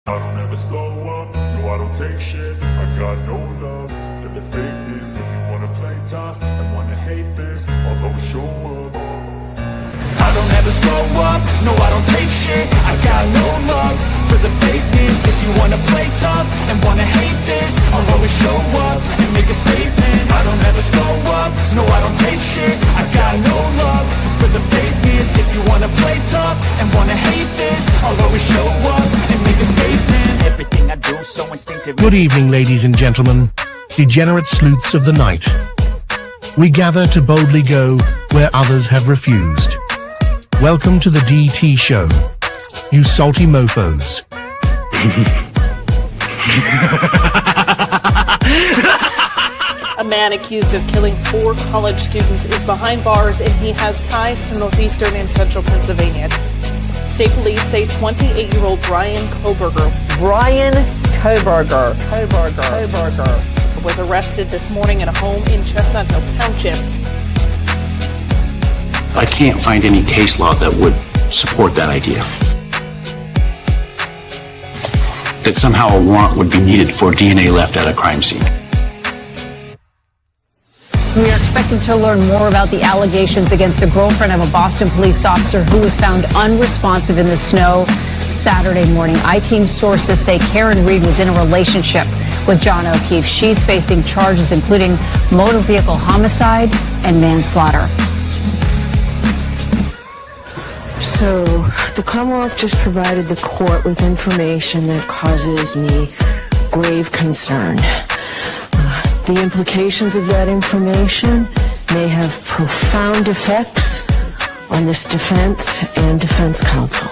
I don't ever slow up, no I don't take shit. I got no love for the fakeness. If you wanna play tough and wanna hate this, I'll always show up. I don't ever slow up, no I don't take shit. I got no love for the fakeness. If you wanna play tough and wanna hate this, I'll always show up and make a statement. I don't ever slow up, no I don't take shit. I got no love for the fakeness. If you wanna play tough and wanna hate this, I'll always show up and make a statement. Everything I do so instinctive. Good evening, ladies and gentlemen, degenerate sleuths of the night. We gather to boldly go where others have refused. Welcome to the DT show, you salty mofos. A man accused of killing 4 college students is behind bars, and he has ties to northeastern and central Pennsylvania. State police say 28-year-old Brian Koberger was arrested this morning at a home in Chestnut Hill Township. I can't find any case law that would support that idea. That somehow a warrant would be needed for DNA left at a crime scene. We are expecting to learn more about the allegations against the girlfriend of a Boston police officer who was found unresponsive in the snow Saturday morning. I-Team sources say Karen Reed was in a relationship with John O'Keefe. She's facing charges including motor vehicle homicide and manslaughter. So, the Commonwealth just provided the court with information that causes me grave concern. The implications of that information may have profound effects on this defense and defense counsel.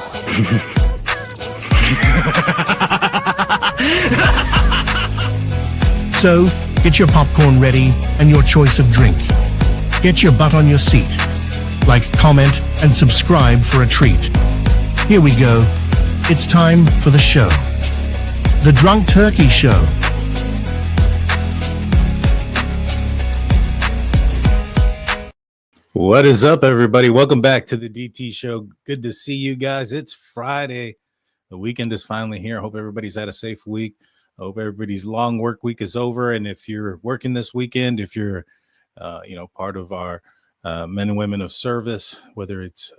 So, get your popcorn ready and your choice of drink. Get your butt on your seat. Like, comment, and subscribe for a treat. Here we go. It's time for the show. The Drunk Turkey Show. What is up, everybody? Welcome back to the DT show. Good to see you guys. It's Friday. The weekend is finally here. I hope everybody's had a safe week. I hope everybody's long work week is over. And if you're working this weekend, if you're, part of our men and women of service, whether it's,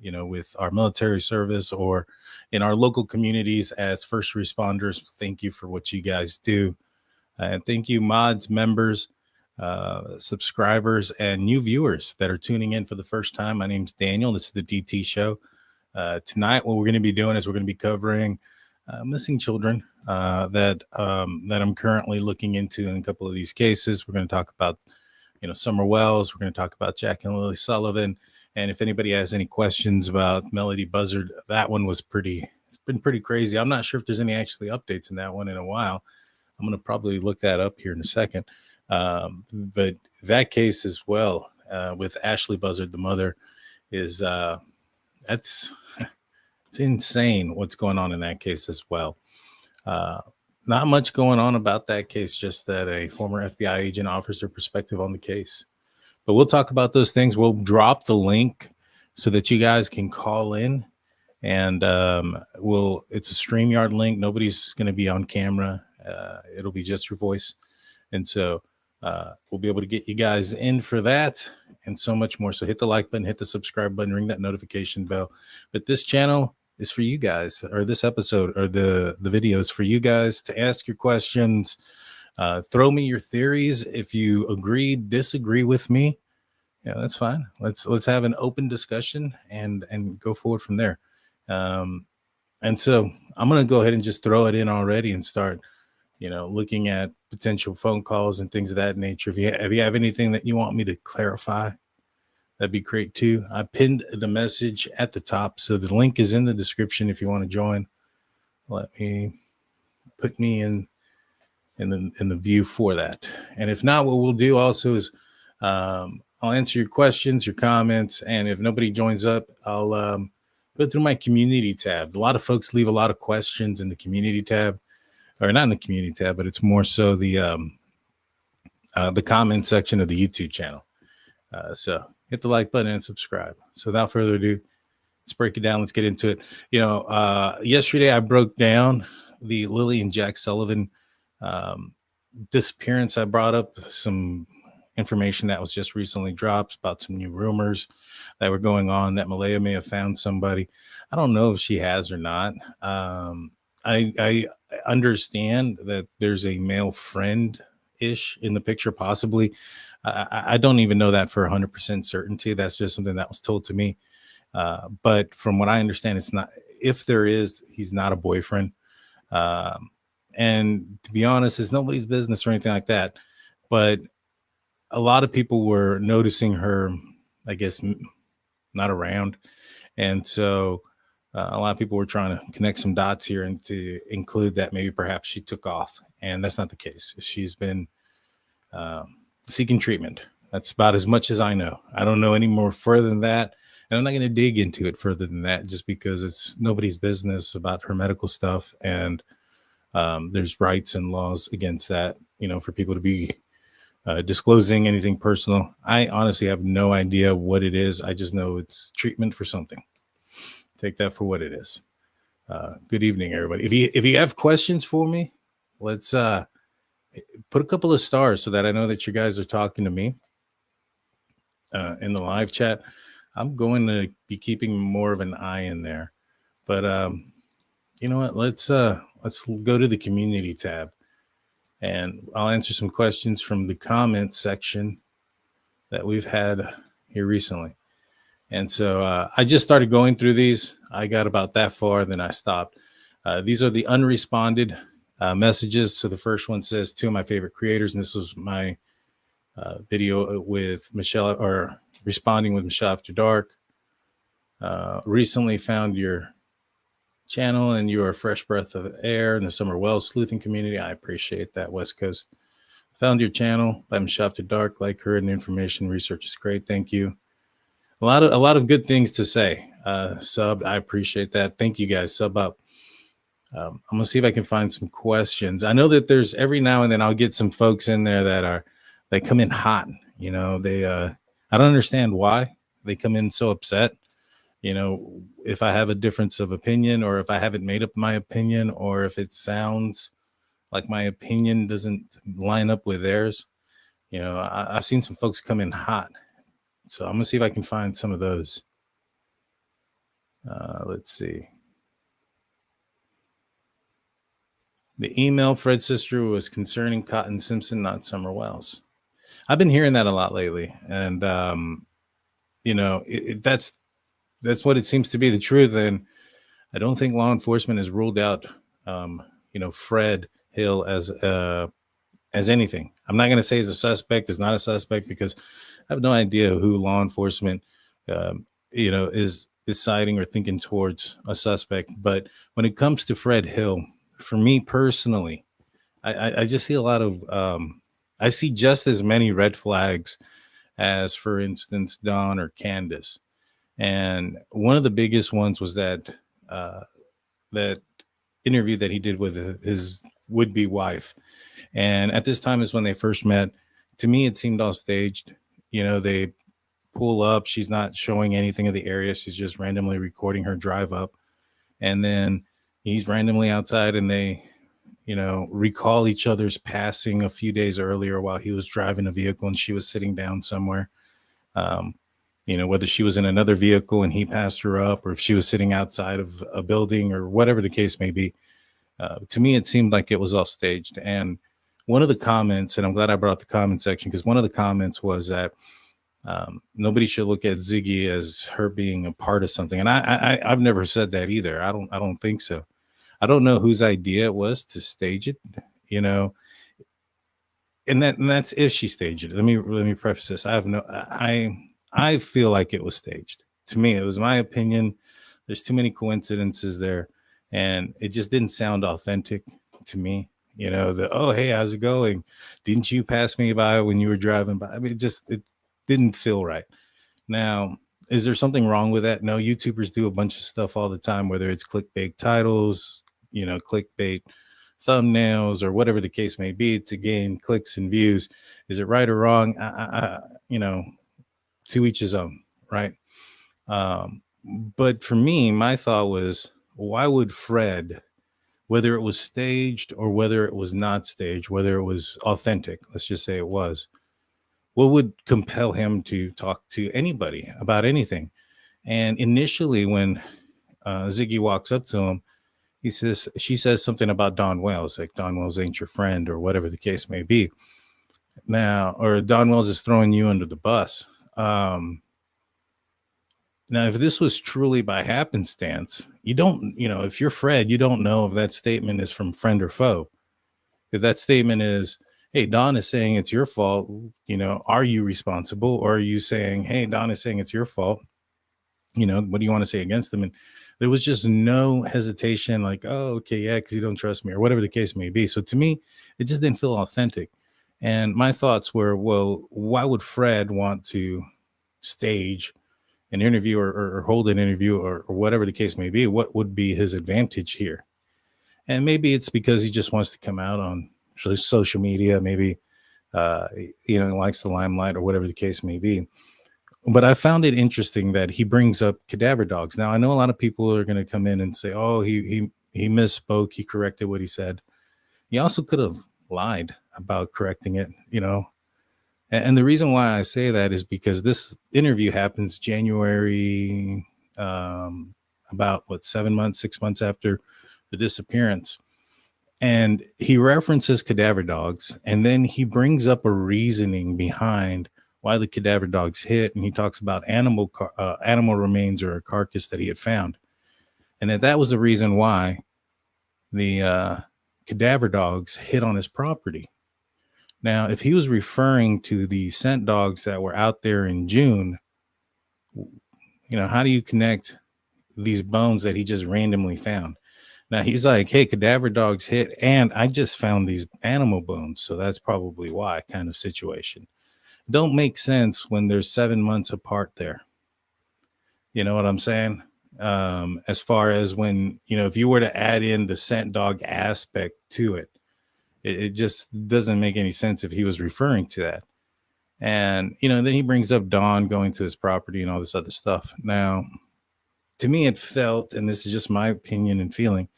with our military service or in our local communities as first responders, thank you for what you guys do. And thank you, mods, members, subscribers, and new viewers that are tuning in for the first time. My name's Daniel. This is the DT show. Tonight, what we're going to be doing is we're going to be covering missing children that I'm currently looking into in a couple of these cases. We're going to talk about, Summer Wells. We're going to talk about Jack and Lilly Sullivan. And if anybody has any questions about Melodee Buzzard, that one was it's been pretty crazy. I'm not sure if there's any actually updates in that one in a while. I'm going to probably look that up here in a second. But that case as well, with Ashley Buzzard, the mother, is it's insane what's going on in that case as well. Not much going on about that case, just that a former FBI agent offers their perspective on the case. But we'll talk about those things. We'll drop the link so that you guys can call in, and it's a StreamYard link. Nobody's going to be on camera. It'll be just your voice. And so we'll be able to get you guys in for that and so much more. So hit the like button, hit the subscribe button, ring that notification bell. But this channel is for you guys, or this episode or the video is for you guys to ask your questions. Throw me your theories. If you disagree with me, that's fine. Let's have an open discussion and go forward from there. And so I'm going to go ahead and just throw it in already and start looking at potential phone calls and things of that nature. If you have anything that you want me to clarify, that'd be great too. I pinned the message at the top, so the link is in the description if you want to join. Let me put me in the view for that. And if not, what we'll do also is I'll answer your questions, your comments, and if nobody joins up, I'll go through my community tab. A lot of folks leave a lot of questions in the community tab. Or not in the community tab, but it's more so the comment section of the YouTube channel. So hit the like button and subscribe. So without further ado, let's break it down. Let's get into it. Yesterday I broke down the Lilly and Jack Sullivan disappearance, I brought up some information that was just recently dropped about some new rumors that were going on that Malaya may have found somebody. I don't know if she has or not. I understand that there's a male friend ish in the picture, possibly. I don't even know that for 100% certainty. That's just something that was told to me. But from what I understand, it's not. If there is, he's not a boyfriend. And to be honest, it's nobody's business or anything like that. But a lot of people were noticing her, I guess, not around. And so a lot of people were trying to connect some dots here and to include that maybe perhaps she took off. And that's not the case. She's been seeking treatment. That's about as much as I know. I don't know any more further than that. And I'm not going to dig into it further than that, just because it's nobody's business about her medical stuff. And there's rights and laws against that, for people to be disclosing anything personal. I honestly have no idea what it is. I just know it's treatment for something. Take that for what it is. Good evening, everybody. If you have questions for me, let's put a couple of stars so that I know that you guys are talking to me in the live chat. I'm going to be keeping more of an eye in there, but you know what? Let's go to the community tab, and I'll answer some questions from the comment section that we've had here recently. And so I just started going through these. I got about that far, then I stopped. These are the unresponded messages. So the first one says, "Two of my favorite creators," and this was my video with Michelle, or responding with Michelle After Dark. Recently found your channel, and you are a fresh breath of air in the Summer Wells sleuthing community. I appreciate that, West Coast. Found your channel by Michelle After Dark. Like her, and information research is great. Thank you. A lot of good things to say. Sub, I appreciate that. Thank you guys. Sub up. I'm gonna see if I can find some questions. I know that there's every now and then I'll get some folks in there that they come in hot. I don't understand why they come in so upset. If I have a difference of opinion, or if I haven't made up my opinion, or if it sounds like my opinion doesn't line up with theirs. I've seen some folks come in hot. So I'm going to see if I can find some of those. Let's see. The email Fred's sister was concerning Cotton Simpson, not Summer Wells. I've been hearing that a lot lately. And, that's what it seems to be the truth. And I don't think law enforcement has ruled out, Fred Hill as anything. I'm not going to say he's a suspect. Is not a suspect, because I have no idea who law enforcement, is siding or thinking towards a suspect. But when it comes to Fred Hill, for me personally, I just see a lot of, I see just as many red flags as, for instance, Dawn or Candace. And one of the biggest ones was that interview that he did with his would-be wife. And at this time is when they first met. To me, it seemed all staged. They pull up. She's not showing anything of the area. She's just randomly recording her drive up. And then he's randomly outside, and they, recall each other's passing a few days earlier while he was driving a vehicle and she was sitting down somewhere. Whether she was in another vehicle and he passed her up, or if she was sitting outside of a building, or whatever the case may be. To me, it seemed like it was all staged. And one of the comments, and I'm glad I brought the comment section, because one of the comments was that nobody should look at Ziggy as her being a part of something. And I've never said that either. I don't think so. I don't know whose idea it was to stage it, and that's if she staged it. Let me preface this. I feel like it was staged. To me, it was my opinion. There's too many coincidences there, and it just didn't sound authentic to me. Oh, hey, how's it going? Didn't you pass me by when you were driving by? I mean, it didn't feel right. Now, is there something wrong with that? No, YouTubers do a bunch of stuff all the time, whether it's clickbait titles, clickbait thumbnails, or whatever the case may be, to gain clicks and views. Is it right or wrong? To each his own, right? But for me, my thought was, why would Fred whether it was staged or whether it was not staged, whether it was authentic, let's just say it was, what would compel him to talk to anybody about anything? And initially, when Ziggy walks up to him, she says something about Don Wells, like Don Wells ain't your friend or whatever the case may be. Now, or Don Wells is throwing you under the bus. Now, if this was truly by happenstance, you don't, if you're Fred, you don't know if that statement is from friend or foe. If that statement is, hey, Don is saying it's your fault, are you responsible? Or are you saying, hey, Don is saying it's your fault? What do you want to say against them? And there was just no hesitation, like, oh, okay, yeah, because you don't trust me, or whatever the case may be. So to me, it just didn't feel authentic. And my thoughts were, well, why would Fred want to stage an interview or hold an interview or whatever the case may be? What would be his advantage here? And maybe it's because he just wants to come out on social media. Maybe, he likes the limelight or whatever the case may be. But I found it interesting that he brings up cadaver dogs. Now, I know a lot of people are going to come in and say, oh, he misspoke. He corrected what he said. He also could have lied about correcting it, And the reason why I say that is because this interview happens January, about 6 months after the disappearance. And he references cadaver dogs, and then he brings up a reasoning behind why the cadaver dogs hit. And he talks about animal remains or a carcass that he had found. And that was the reason why the cadaver dogs hit on his property. Now, if he was referring to the scent dogs that were out there in June, how do you connect these bones that he just randomly found? Now, he's like, hey, cadaver dogs hit, and I just found these animal bones, so that's probably why kind of situation. Don't make sense when there's 7 months apart there. You know what I'm saying? As far as when, if you were to add in the scent dog aspect to it, it just doesn't make any sense if he was referring to that. And, then he brings up Don going to his property and all this other stuff. Now, to me, it felt, and this is just my opinion and feeling,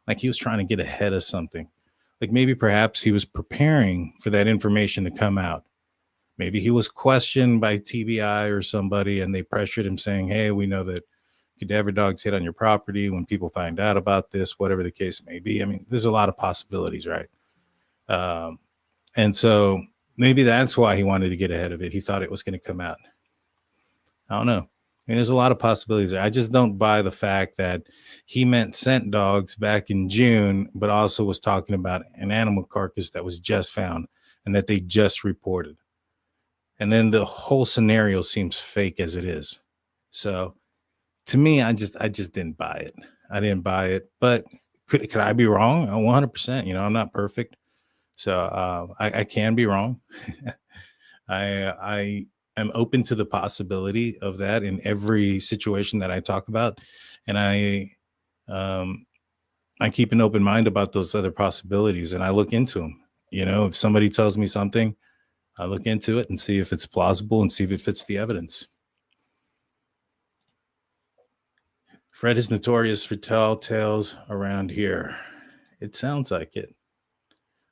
like he was trying to get ahead of something. Like maybe perhaps he was preparing for that information to come out. Maybe he was questioned by TBI or somebody, and they pressured him saying, hey, we know that cadaver dogs hit on your property. When people find out about this, whatever the case may be. I mean, there's a lot of possibilities, right? And so maybe that's why he wanted to get ahead of it. He thought it was going to come out. I don't know. I mean, there's a lot of possibilities. I just don't buy the fact that he meant scent dogs back in June, but also was talking about an animal carcass that was just found and that they just reported. And then the whole scenario seems fake as it is. So to me, I just didn't buy it. I didn't buy it, but could I be wrong? 100%. I'm not perfect. So I can be wrong. I am open to the possibility of that in every situation that I talk about. And I keep an open mind about those other possibilities, and I look into them. If somebody tells me something, I look into it and see if it's plausible and see if it fits the evidence. Fred is notorious for tall tales around here. It sounds like it.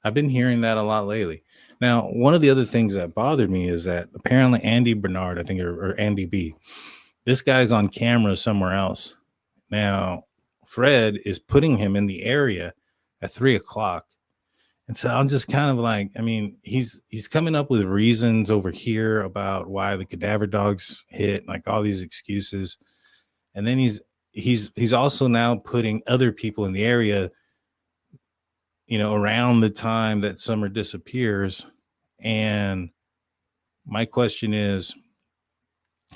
I've been hearing that a lot lately. Now, one of the other things that bothered me is that apparently Andy Bernard, I think, or Andy B, this guy's on camera somewhere else. Now, Fred is putting him in the area at 3:00. And so I'm just kind of like, I mean, he's coming up with reasons over here about why the cadaver dogs hit, like all these excuses. And then he's also now putting other people in the area, around the time that Summer disappears. And my question is,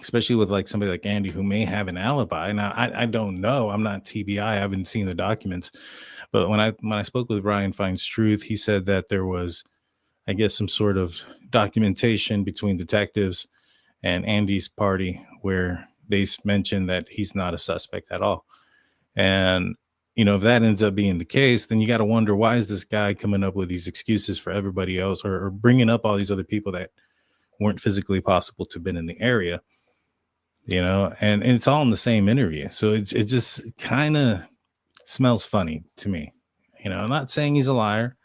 especially with like somebody like Andy who may have an alibi. Now, I don't know. I'm not TBI. I haven't seen the documents. But when I spoke with Brian Finds Truth, he said that there was, I guess, some sort of documentation between detectives and Andy's party where they mentioned that he's not a suspect at all. And, if that ends up being the case, then you got to wonder, why is this guy coming up with these excuses for everybody else, or bringing up all these other people that weren't physically possible to have been in the area, and it's all in the same interview. So it just kind of smells funny to me. I'm not saying he's a liar.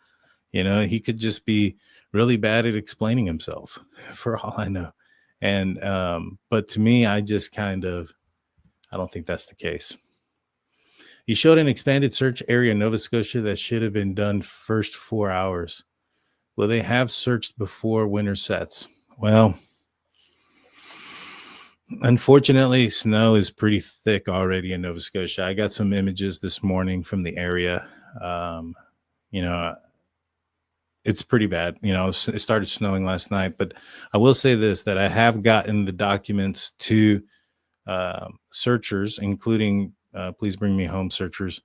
He could just be really bad at explaining himself for all I know. And, but to me, I don't think that's the case. He showed an expanded search area in Nova Scotia that should have been done first 4 hours. Will they have searched before winter sets? Well, unfortunately, snow is pretty thick already in Nova Scotia. I got some images this morning from the area. It's pretty bad. It started snowing last night, but I will say this, that I have gotten the documents to searchers, including Please Bring Me Home searchers.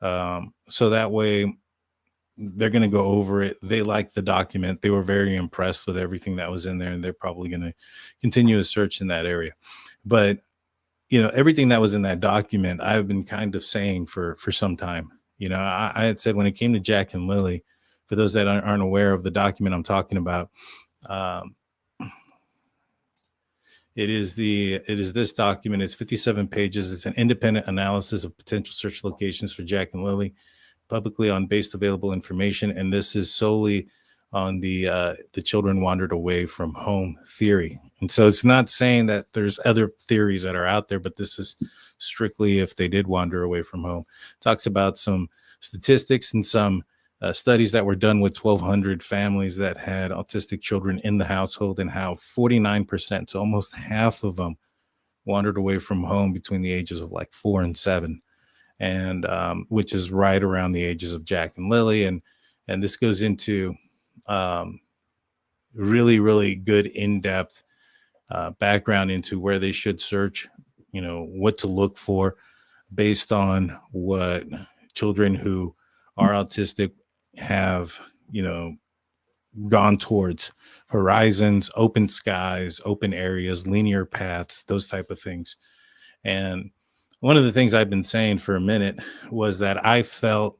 So that way they're going to go over it. They like the document. They were very impressed with everything that was in there, and they're probably going to continue a search in that area. But, everything that was in that document, I've been kind of saying for some time. I had said when it came to Jack and Lilly, for those that aren't aware of the document I'm talking about, it is this document. It's 57 pages. It's an independent analysis of potential search locations for Jack and Lilly, publicly on based available information. And this is solely on the children wandered away from home theory. And so it's not saying that there's other theories that are out there, but this is strictly if they did wander away from home. It talks about some statistics and some studies that were done with 1,200 families that had autistic children in the household, and how 49%, so almost half of them, wandered away from home between the ages of like 4 and 7, and which is right around the ages of Jack and Lilly. And this goes into really, really good in-depth background into where they should search, what to look for based on what children who are autistic have, gone towards: horizons, open skies, open areas, linear paths, those type of things. And one of the things I've been saying for a minute was that I felt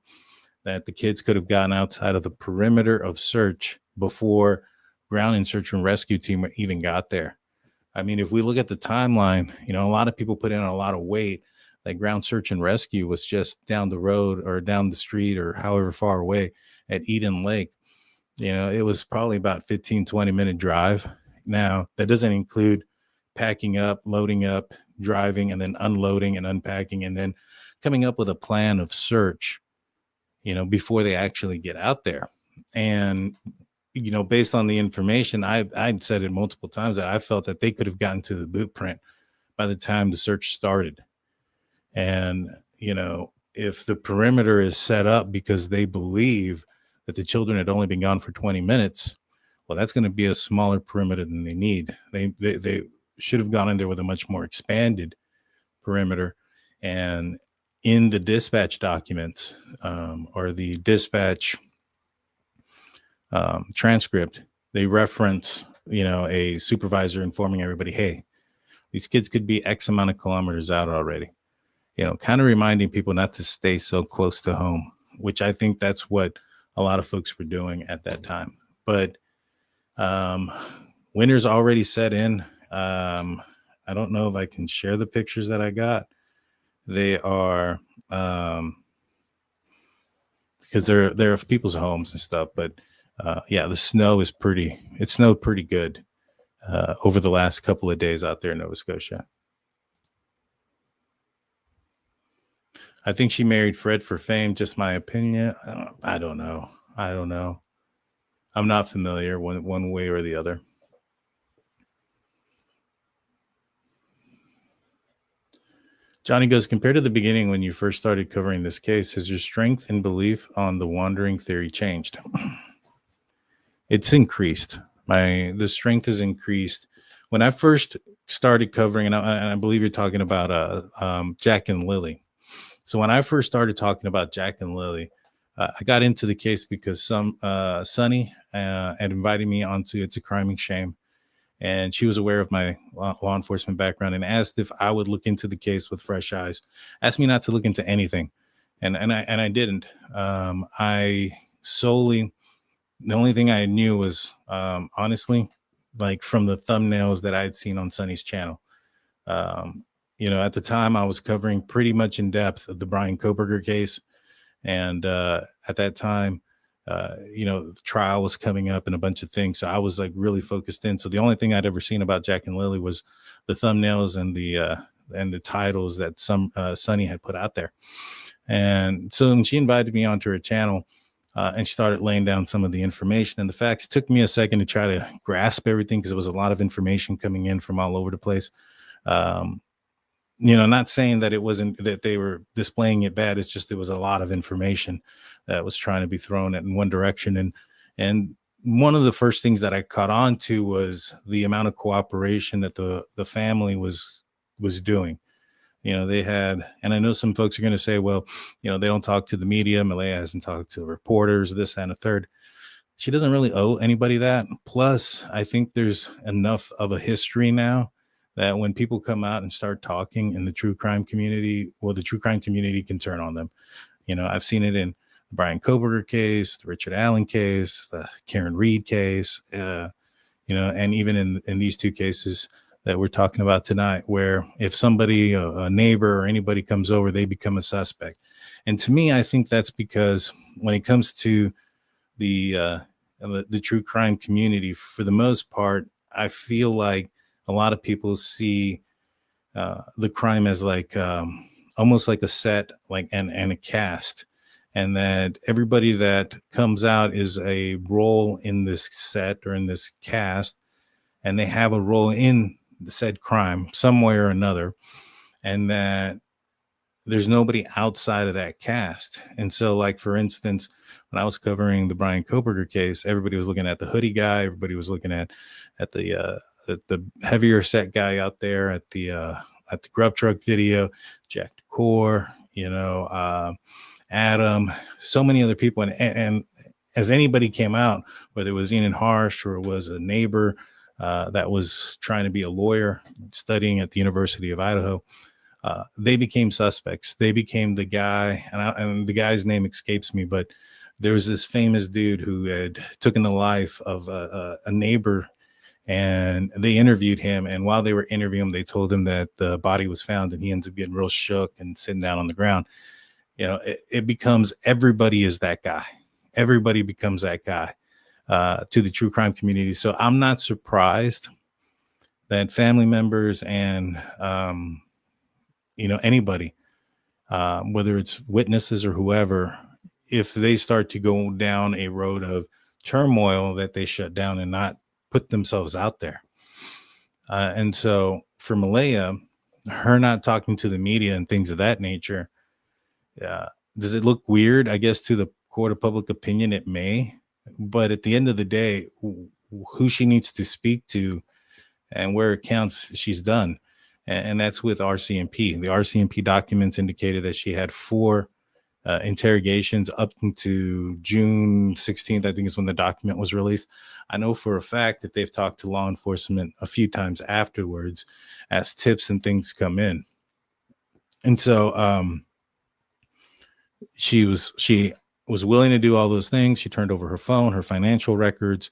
that the kids could have gotten outside of the perimeter of search before ground and search and rescue team even got there. I mean, if we look at the timeline, a lot of people put in a lot of weight. Like ground search and rescue was just down the road or down the street or however far away at Eden Lake. It was probably about 15-20 minute drive. Now, that doesn't include packing up, loading up, driving, and then unloading and unpacking, and then coming up with a plan of search, before they actually get out there. And, based on the information, I'd said it multiple times that I felt that they could have gotten to the boot print by the time the search started. And, if the perimeter is set up because they believe that the children had only been gone for 20 minutes, well, that's going to be a smaller perimeter than they need. They should have gone in there with a much more expanded perimeter. And in the dispatch documents, or the dispatch transcript, they reference, a supervisor informing everybody, hey, these kids could be X amount of kilometers out already. Kind of reminding people not to stay so close to home, which I think that's what a lot of folks were doing at that time. But winter's already set in. I don't know if I can share the pictures that I got. They are because they're people's homes and stuff. But the snow is it snowed pretty good over the last couple of days out there in Nova Scotia. I think she married Fred for fame. Just my opinion. I don't know. I'm not familiar one way or the other. Johnny goes, compared to the beginning when you first started covering this case, has your strength and belief on the wandering theory changed? It's increased. The strength has increased. When I first started covering, and I believe you're talking about Jack and Lilly. So when I first started talking about Jack and Lilly, I got into the case because Sunny had invited me onto It's a Crime and Shame, and she was aware of my law enforcement background and asked if I would look into the case with fresh eyes. Asked me not to look into anything, and I didn't. I solely, the only thing I knew was honestly, like from the thumbnails that I had seen on Sunny's channel. At the time I was covering pretty much in depth of the Brian Koberger case. And at that time, the trial was coming up and a bunch of things. So I was like really focused in. So the only thing I'd ever seen about Jack and Lily was the thumbnails and the titles that Sunny had put out there. And so when she invited me onto her channel, and she started laying down some of the information and the facts. It took me a second to try to grasp everything because it was a lot of information coming in from all over the place. Not saying that it wasn't that they were displaying it bad. It's just there was a lot of information that was trying to be thrown in one direction. And one of the first things that I caught on to was the amount of cooperation that the family was doing. They had, and I know some folks are going to say, well, they don't talk to the media. Malaya hasn't talked to reporters, this and a third. She doesn't really owe anybody that. Plus, I think there's enough of a history now that when people come out and start talking in the true crime community, well, the true crime community can turn on them. I've seen it in the Brian Koberger case, the Richard Allen case, the Karen Reed case, and even in these two cases that we're talking about tonight, where if somebody, a neighbor or anybody comes over, they become a suspect. And to me, I think that's because when it comes to the true crime community, for the most part, I feel like a lot of people see the crime as like almost like a set, like and a cast, and that everybody that comes out is a role in this set or in this cast, and they have a role in the said crime some way or another, and that there's nobody outside of that cast. And so, like, for instance, when I was covering the Brian Koberger case, everybody was looking at the hoodie guy, everybody was looking at the heavier set guy out there at the grub truck video, Jack Decor, Adam, so many other people, and as anybody came out, whether it was Ian Harsh or it was a neighbor that was trying to be a lawyer studying at the University of Idaho, they became suspects. They became the guy, and the guy's name escapes me, but there was this famous dude who had taken the life of a neighbor, and they interviewed him. And while they were interviewing him, they told him that the body was found, and he ends up getting real shook and sitting down on the ground. It becomes everybody is that guy. Everybody becomes that guy. To the true crime community. So I'm not surprised that family members and, anybody, whether it's witnesses or whoever, if they start to go down a road of turmoil, that they shut down and not put themselves out there. And so for Malaya, her not talking to the media and things of that nature, does it look weird? I guess to the court of public opinion, it may. But at the end of the day, who she needs to speak to and where it counts, she's done. And that's with RCMP. The RCMP documents indicated that she had 4 interrogations up into June 16th, I think is when the document was released. I know for a fact that they've talked to law enforcement a few times afterwards as tips and things come in. And so she was willing to do all those things. She turned over her phone, her financial records,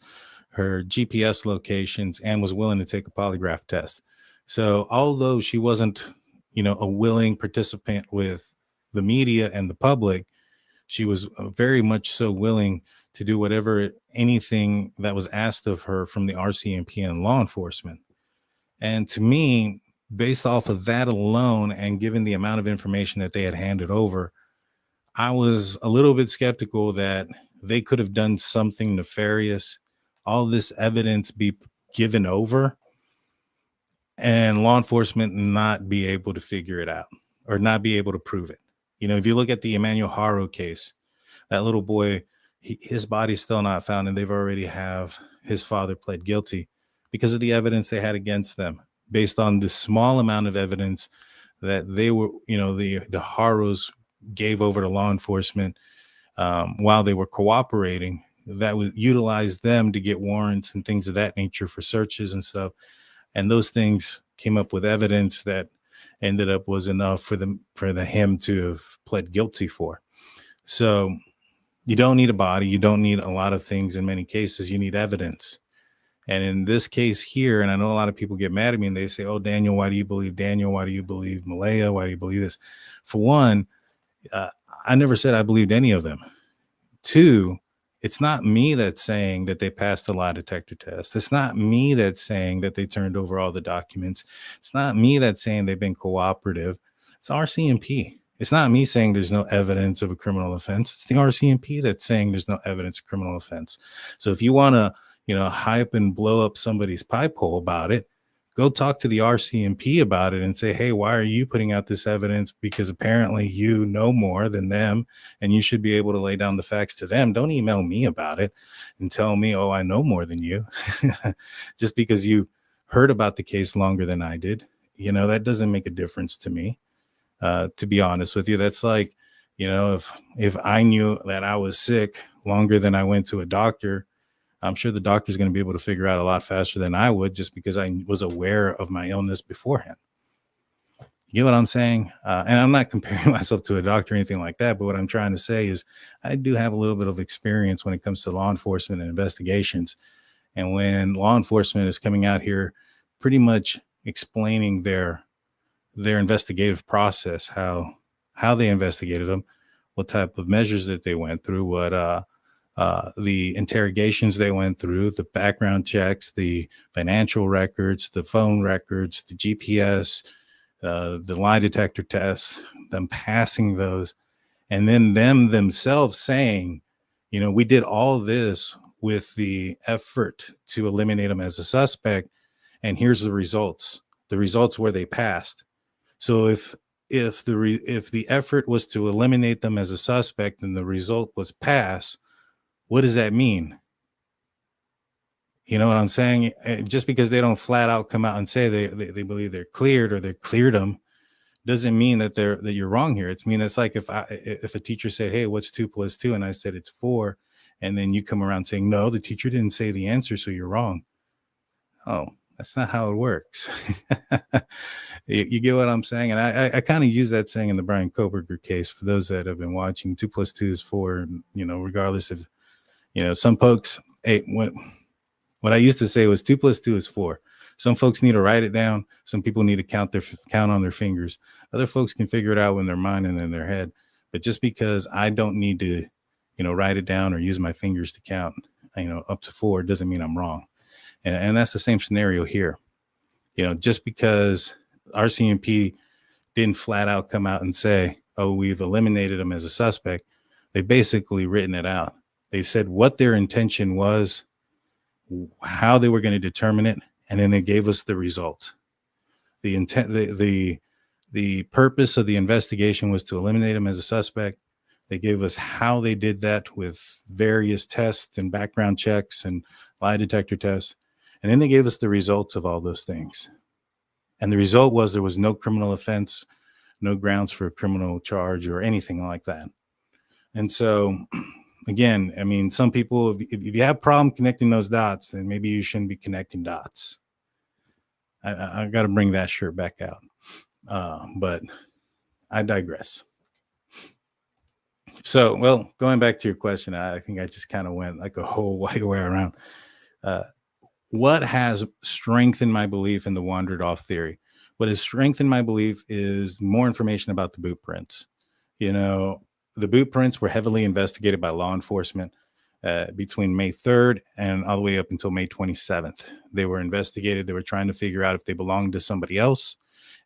her GPS locations, and was willing to take a polygraph test. So although she wasn't, a willing participant with the media and the public, she was very much so willing to do anything that was asked of her from the RCMP and law enforcement. And to me, based off of that alone, and given the amount of information that they had handed over, I was a little bit skeptical that they could have done something nefarious, all this evidence be given over, and law enforcement not be able to figure it out or not be able to prove it. If you look at the Emmanuel Haro case, that little boy, his body's still not found, and they've already have his father pled guilty because of the evidence they had against them, based on the small amount of evidence that they were, the Haros gave over to law enforcement while they were cooperating, that would utilize them to get warrants and things of that nature for searches and stuff. And those things came up with evidence that ended up was enough for him to have pled guilty for. So you don't need a body. You don't need a lot of things. In many cases, you need evidence. And in this case here, and I know a lot of people get mad at me and they say, oh, Daniel, why do you believe Daniel? Why do you believe Malaya? Why do you believe this? For one, I never said I believed any of them. Two, it's not me that's saying that they passed the lie detector test. It's not me that's saying that they turned over all the documents. It's not me that's saying they've been cooperative. It's RCMP. It's not me saying there's no evidence of a criminal offense. It's the RCMP that's saying there's no evidence of criminal offense. So if you want to, hype and blow up somebody's pipe hole about it, go talk to the RCMP about it and say, hey, why are you putting out this evidence? Because apparently you know more than them and you should be able to lay down the facts to them. Don't email me about it and tell me, oh, I know more than you. Just because you heard about the case longer than I did. That doesn't make a difference to me. To be honest with you, that's like, if I knew that I was sick longer than I went to a doctor, I'm sure the doctor's going to be able to figure out a lot faster than I would, just because I was aware of my illness beforehand. You get what I'm saying? And I'm not comparing myself to a doctor or anything like that. But what I'm trying to say is I do have a little bit of experience when it comes to law enforcement and investigations. And when law enforcement is coming out here pretty much explaining their investigative process, how they investigated them, what type of measures that they went through, what the interrogations they went through, the background checks, the financial records, the phone records, the GPS, the lie detector tests, them passing those, and then them themselves saying, we did all this with the effort to eliminate them as a suspect, and here's the results. The results were they passed. So if the effort was to eliminate them as a suspect and the result was pass, what does that mean? You know what I'm saying? Just because they don't flat out come out and say they believe they're cleared or they cleared them, doesn't mean that you're wrong here. It's like if a teacher said, hey, what's 2 + 2? And I said it's 4. And then you come around saying, no, the teacher didn't say the answer, so you're wrong. Oh, that's not how it works. You get what I'm saying? And I kind of use that saying in the Brian Koberger case. For those that have been watching, 2 + 2 is 4, regardless of, some folks, hey, what I used to say was 2 + 2 is 4. Some folks need to write it down. Some people need to count on their fingers. Other folks can figure it out in their mind and in their head. But just because I don't need to, write it down or use my fingers to count, up to 4 doesn't mean I'm wrong. And that's the same scenario here. Just because RCMP didn't flat out come out and say, oh, we've eliminated him as a suspect, they basically written it out. They said what their intention was, how they were going to determine it, and then they gave us the result. The intent, the purpose of the investigation was to eliminate him as a suspect. They gave us how they did that with various tests and background checks and lie detector tests. And then they gave us the results of all those things. And the result was there was no criminal offense, no grounds for a criminal charge or anything like that. And so, again, some people, if you have a problem connecting those dots, then maybe you shouldn't be connecting dots. I got to bring that shirt back out. But I digress. So, well, going back to your question, I think I just kind of went like a whole wide way around. What has strengthened my belief in the wandered off theory? What has strengthened my belief is more information about the boot prints. The boot prints were heavily investigated by law enforcement between May 3rd and all the way up until May 27th. They were investigated. They were trying to figure out if they belonged to somebody else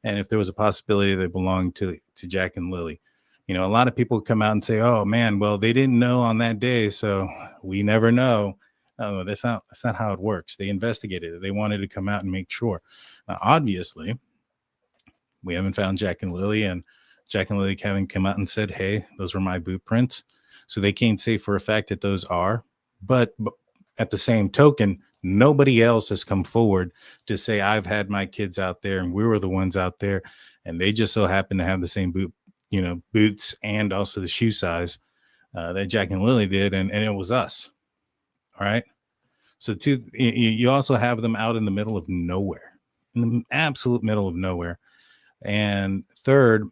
and if there was a possibility they belonged to Jack and Lilly. A lot of people come out and say, oh, man, well, they didn't know on that day, so we never know. No, that's not how it works. They investigated it. They wanted to come out and make sure. Now, obviously, we haven't found Jack and Lilly, and Jack and Lilly haven't come out and said, hey, those were my boot prints. So they can't say for a fact that those are. But at the same token, nobody else has come forward to say, I've had my kids out there and we were the ones out there. And they just so happen to have the same boots and also the shoe size that Jack and Lilly did. And it was us. All right. So you also have them out in the middle of nowhere, in the absolute middle of nowhere. And third,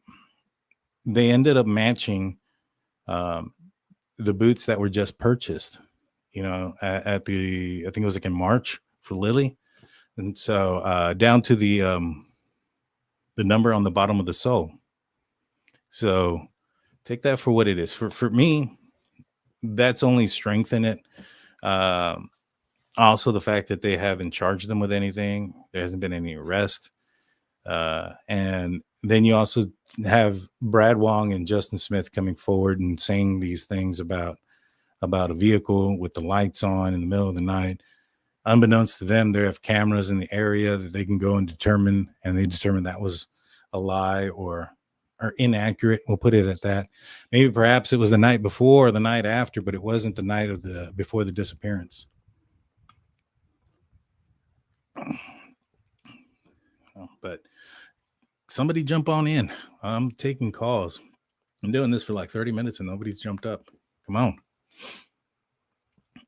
they ended up matching the boots that were just purchased, at I think it was like in March for Lilly. And so down to the number on the bottom of the sole. So take that for what it is. For me, that's only strengthened it. Also, the fact that they haven't charged them with anything, there hasn't been any arrest. And then you also have Brad Wong and Justin Smith coming forward and saying these things about a vehicle with the lights on in the middle of the night. Unbeknownst to them, they have cameras in the area that they can go and determine, and they determined that was a lie or inaccurate. We'll put it at that. Maybe perhaps it was the night before or the night after, but it wasn't the night of before the disappearance. But somebody jump on in. I'm taking calls. I'm doing this for like 30 minutes and nobody's jumped up. Come on.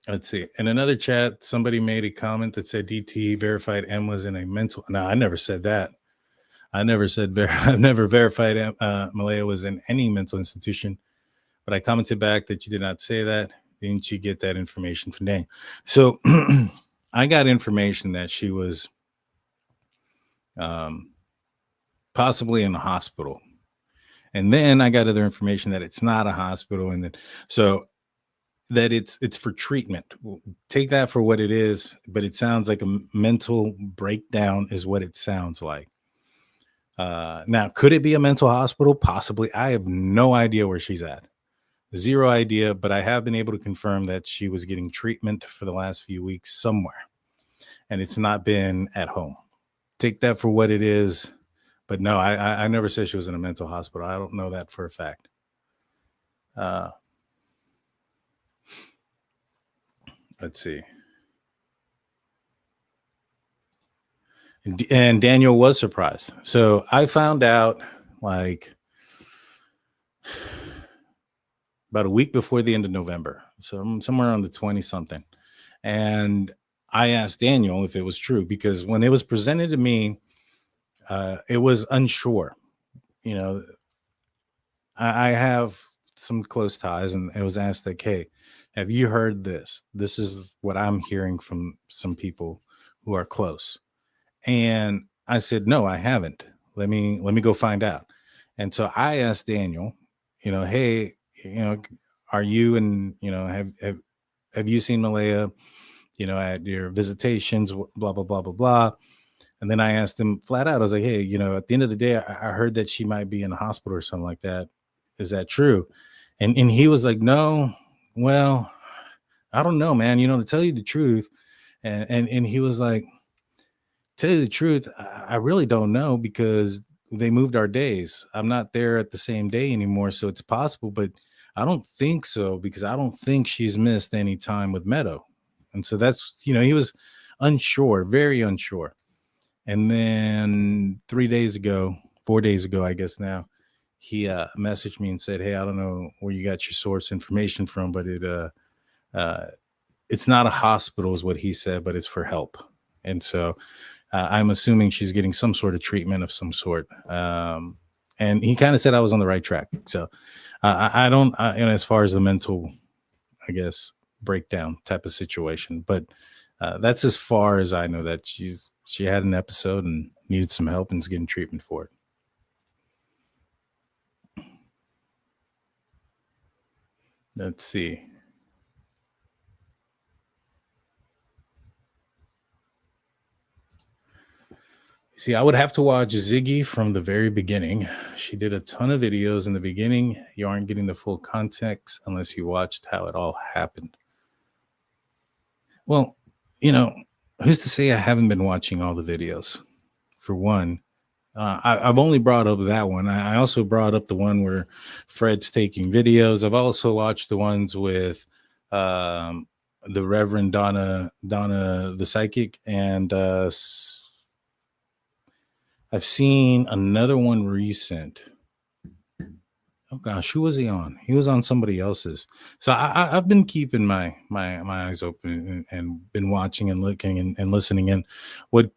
Let's see. In another chat, somebody made a comment that said DT verified M was in a mental. No, I never said that. I never said I've never verified Malaya was in any mental institution, but I commented back that you did not say that. Didn't you get that information from Daniel? So I got information that she was possibly in a hospital, and then I got other information that it's not a hospital, and that so that it's for treatment. We'll take that for what it is, but it sounds like a mental breakdown is what it sounds like. Now, could it be a mental hospital? Possibly. I have no idea where she's at. Zero idea, but I have been able to confirm that she was getting treatment for the last few weeks somewhere, and it's not been at home. Take that for what it is, but no, I never said she was in a mental hospital. I don't know that for a fact. Let's see. And Daniel was surprised. So I found out like about a week before the end of November. So I'm somewhere on the 20 something. And I asked Daniel if it was true, because when it was presented to me, it was unsure. You know, I have some close ties, and it was asked like, hey, have you heard this? This is what I'm hearing from some people who are close. And I said, no, I haven't. Let me go find out. And so I asked Daniel, you know, hey, you know, are you, and, you know, have you seen Malaya, you know, at your visitations, blah, blah, blah, blah, blah. And then I asked him flat out, I was like, hey, you know, at the end of the day, I heard that she might be in a hospital or something like that. Is that true? And he was like, no, well, I don't know, man, you know, to tell you the truth. And he was like, tell you the truth, I really don't know, because they moved our days. I'm not there at the same day anymore. So it's possible, but I don't think so, because I don't think she's missed any time with Meadow. And so that's, you know, he was unsure, very unsure. And then 4 days ago, I guess now, he messaged me and said, hey, I don't know where you got your source information from, but it's not a hospital is what he said, but it's for help. And so I'm assuming she's getting some sort of treatment of some sort. And he kind of said I was on the right track. So I don't, and as far as the mental, I guess, breakdown type of situation, but that's as far as I know, that she had an episode and needed some help and is getting treatment for it. Let's see. See, I would have to watch Ziggy from the very beginning. She did a ton of videos in the beginning. You aren't getting the full context unless you watched how it all happened. Well, you know, who's to say I haven't been watching all the videos? For one, I've only brought up that one. I also brought up the one where Fred's taking videos. I've also watched the ones with the Reverend Donna the psychic, and I've seen another one recent. Oh gosh, who was he on? He was on somebody else's. So I've been keeping my eyes open and been watching and looking and listening. And what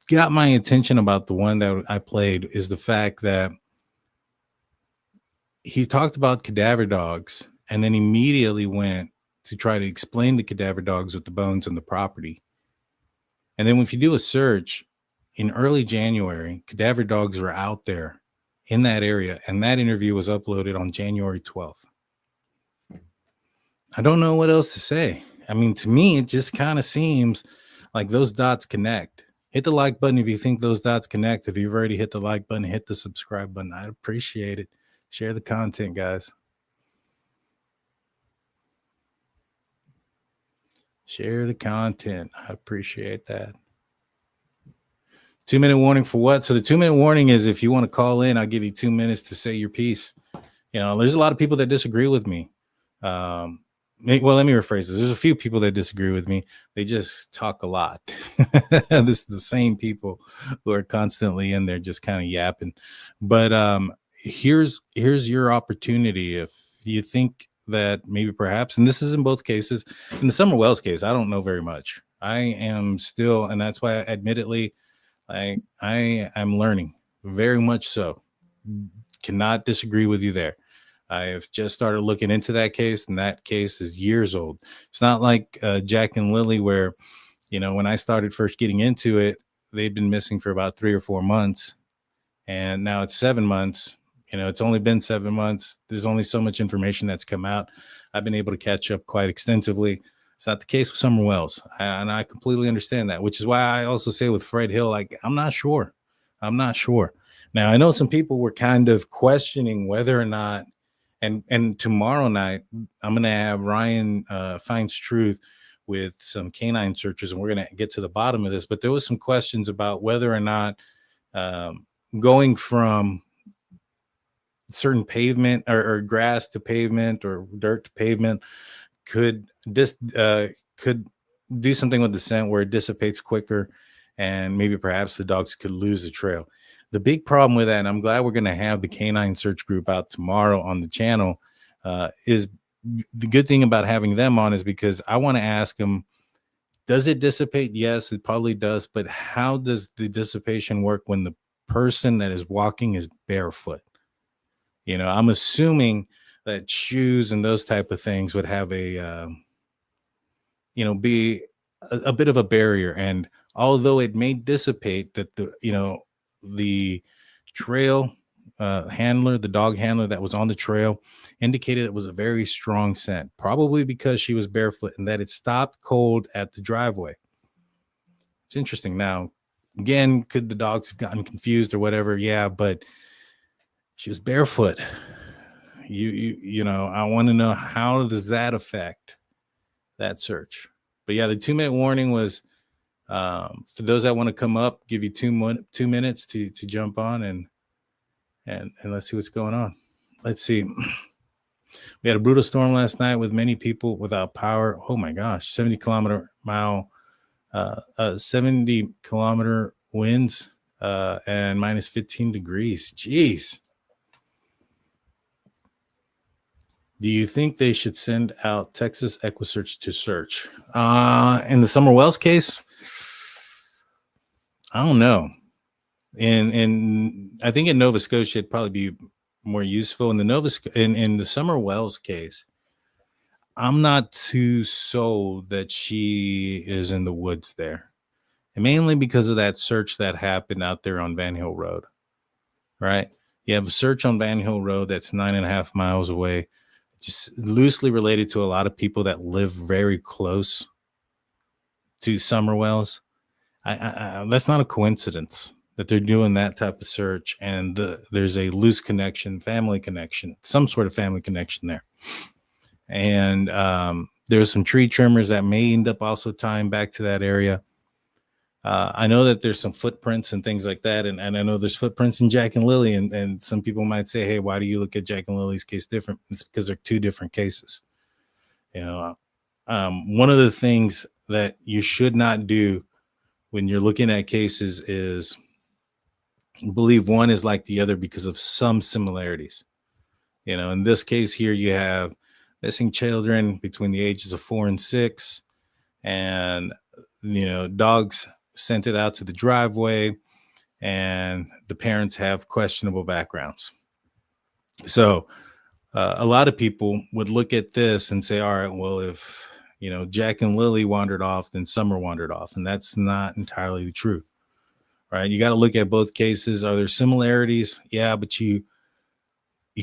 got my attention about the one that I played is the fact that he talked about cadaver dogs and then immediately went to try to explain the cadaver dogs with the bones and the property. And then if you do a search in early January, cadaver dogs were out there in that area, and that interview was uploaded on January 12th. I don't know what else to say. I mean, to me, it just kind of seems like those dots connect. Hit the like button if you think those dots connect. If you've already hit the like button, hit the subscribe button. I'd appreciate it. Share the content, guys. Share the content. I appreciate that. 2-minute warning for what? So the 2-minute warning is if you want to call in, I'll give you 2 minutes to say your piece. You know, there's a lot of people that disagree with me. Well, let me rephrase this. There's a few people that disagree with me. They just talk a lot. This is the same people who are constantly in there just kind of yapping. But here's your opportunity. If you think that maybe perhaps, and this is in both cases, in the Summer Wells case, I don't know very much. I am still, and that's why admittedly, I am learning very much so. Cannot disagree with you there. I have just started looking into that case, and that case is years old. It's not like Jack and Lilly, where, you know, when I started first getting into it, they'd been missing for about 3 or 4 months, and now it's 7 months. You know, it's only been 7 months. There's only so much information that's come out. I've been able to catch up quite extensively. It's not the case with Summer Wells, and I completely understand that, which is why I also say with Fred Hill, like, I'm not sure. Now, I know some people were kind of questioning whether or not, and tomorrow night, I'm going to have Ryan Finds Truth with some canine searchers, and we're going to get to the bottom of this. But there was some questions about whether or not going from certain pavement or grass to pavement or dirt to pavement could do something with the scent where it dissipates quicker, and maybe perhaps the dogs could lose the trail. The big problem with that, and I'm glad we're going to have the canine search group out tomorrow on the channel, is the good thing about having them on is because I want to ask them, does it dissipate? Yes, it probably does. But how does the dissipation work when the person that is walking is barefoot? You know, I'm assuming that shoes and those type of things would have a, be a bit of a barrier. And although it may dissipate, that the trail handler, the dog handler that was on the trail, indicated it was a very strong scent, probably because she was barefoot and that it stopped cold at the driveway. It's interesting. Now, again, could the dogs have gotten confused or whatever? Yeah, but she was barefoot. I want to know, how does that affect that search? But yeah, the 2-minute warning was for those that want to come up, give you 2 minutes to jump on and let's see what's going on. Let's see. We had a brutal storm last night with many people without power. Oh my gosh, 70 kilometer winds and minus 15 degrees. Jeez. Do you think they should send out Texas EquiSearch to search? In the Summer Wells case, I don't know. And I think in Nova Scotia, it'd probably be more useful. In the Summer Wells case, I'm not too sold that she is in the woods there. And mainly because of that search that happened out there on Van Hill Road, right? You have a search on Van Hill Road that's 9.5 miles away, just loosely related to a lot of people that live very close to Summer Wells. That's not a coincidence that they're doing that type of search, and there's a loose connection, family connection, some sort of family connection there. And there's some tree trimmers that may end up also tying back to that area. I know that there's some footprints and things like that, and I know there's footprints in Jack and Lilly, and some people might say, hey, why do you look at Jack and Lily's case different? It's because they're two different cases. One of the things that you should not do when you're looking at cases is believe one is like the other because of some similarities. In this case here, you have missing children between the ages of 4 and 6, and dogs sent it out to the driveway, and the parents have questionable backgrounds. So a lot of people would look at this and say, all right, well, if Jack and Lilly wandered off, then Summer wandered off, and that's not entirely true, right? You got to look at both cases. Are there similarities? Yeah, but you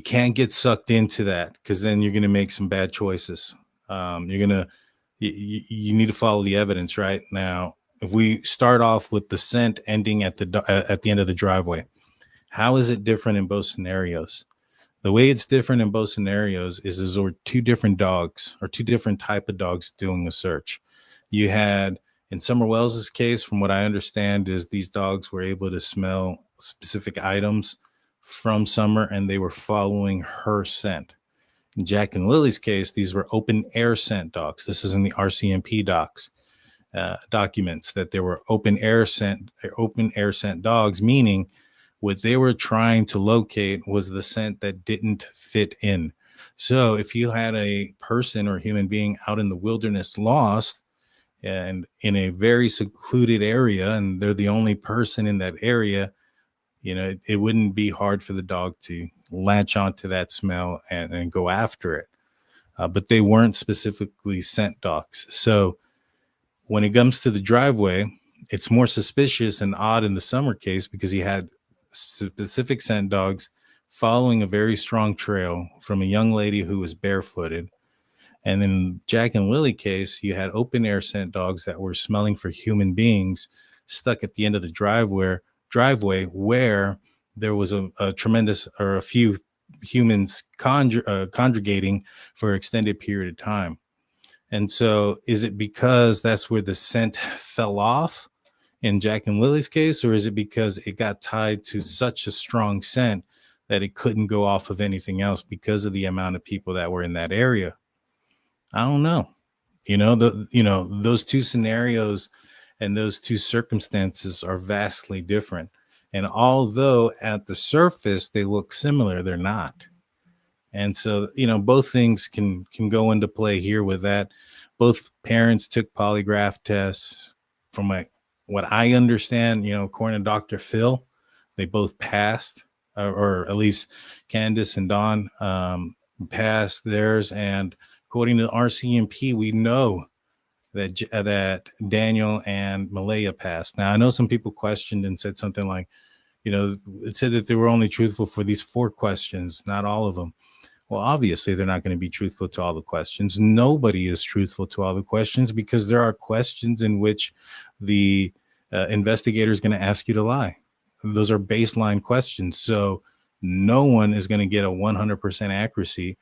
can't get sucked into that, because then you're going to make some bad choices. You need to follow the evidence right now. If we start off with the scent ending at the end of the driveway, how is it different in both scenarios? The way it's different in both scenarios is there were two different dogs or two different type of dogs doing a search. You had, in Summer Wells's case, from what I understand, is these dogs were able to smell specific items from Summer and they were following her scent. In Jack and Lily's case, these were open air scent dogs. This is in the RCMP documents that there were open air scent dogs, meaning what they were trying to locate was the scent that didn't fit in. So if you had a person or human being out in the wilderness lost and in a very secluded area, and they're the only person in that area, it wouldn't be hard for the dog to latch onto that smell and go after it. But they weren't specifically scent dogs. So when it comes to the driveway, it's more suspicious and odd in the Summer case because he had specific scent dogs following a very strong trail from a young lady who was barefooted. And in Jack and Lily case, you had open air scent dogs that were smelling for human beings stuck at the end of the driveway where there was a tremendous or a few humans congregating for an extended period of time. And so is it because that's where the scent fell off in Jack and Lily's case, or is it because it got tied to such a strong scent that it couldn't go off of anything else because of the amount of people that were in that area? I don't know. Those two scenarios and those two circumstances are vastly different. And although at the surface they look similar, they're not. And so, both things can go into play here with that. Both parents took polygraph tests. From what I understand, according to Dr. Phil, they both passed, or at least Candace and Dawn passed theirs. And according to RCMP, we know that Daniel and Malaya passed. Now, I know some people questioned and said something like, it said that they were only truthful for these 4 questions, not all of them. Well, obviously, they're not going to be truthful to all the questions. Nobody is truthful to all the questions because there are questions in which the investigator is going to ask you to lie. Those are baseline questions. So no one is going to get a 100% accuracy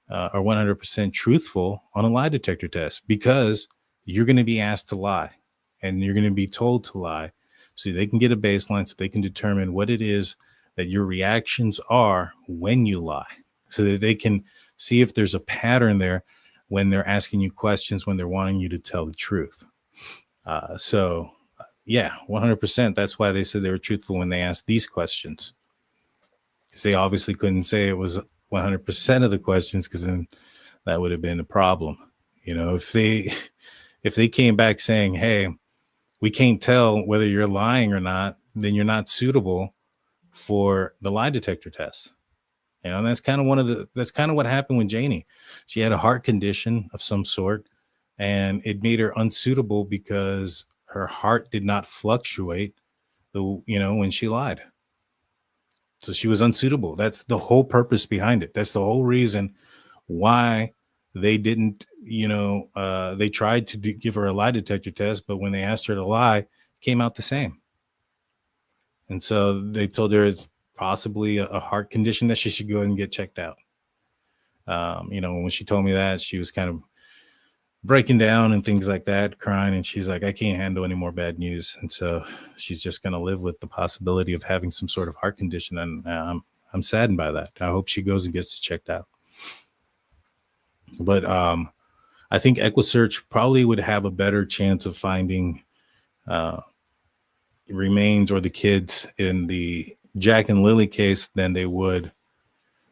or 100% truthful on a lie detector test because you're going to be asked to lie and you're going to be told to lie so they can get a baseline so they can determine what it is that your reactions are when you lie, so that they can see if there's a pattern there when they're asking you questions, when they're wanting you to tell the truth. Yeah, 100%. That's why they said they were truthful when they asked these questions, because they obviously couldn't say it was 100% of the questions, because then that would have been a problem. If they came back saying, hey, we can't tell whether you're lying or not, then you're not suitable for the lie detector test. And that's kind of what happened with Janie. She had a heart condition of some sort, and it made her unsuitable because her heart did not fluctuate, when she lied. So she was unsuitable. That's the whole purpose behind it. That's the whole reason why they didn't, they tried to give her a lie detector test, but when they asked her to lie, it came out the same. And so they told her it's possibly a heart condition that she should go and get checked out. When she told me that, she was kind of breaking down and things like that, crying. And she's like, I can't handle any more bad news. And so she's just going to live with the possibility of having some sort of heart condition. And I'm saddened by that. I hope she goes and gets it checked out. But I think EquiSearch probably would have a better chance of finding remains or the kids in the Jack and Lily case than they would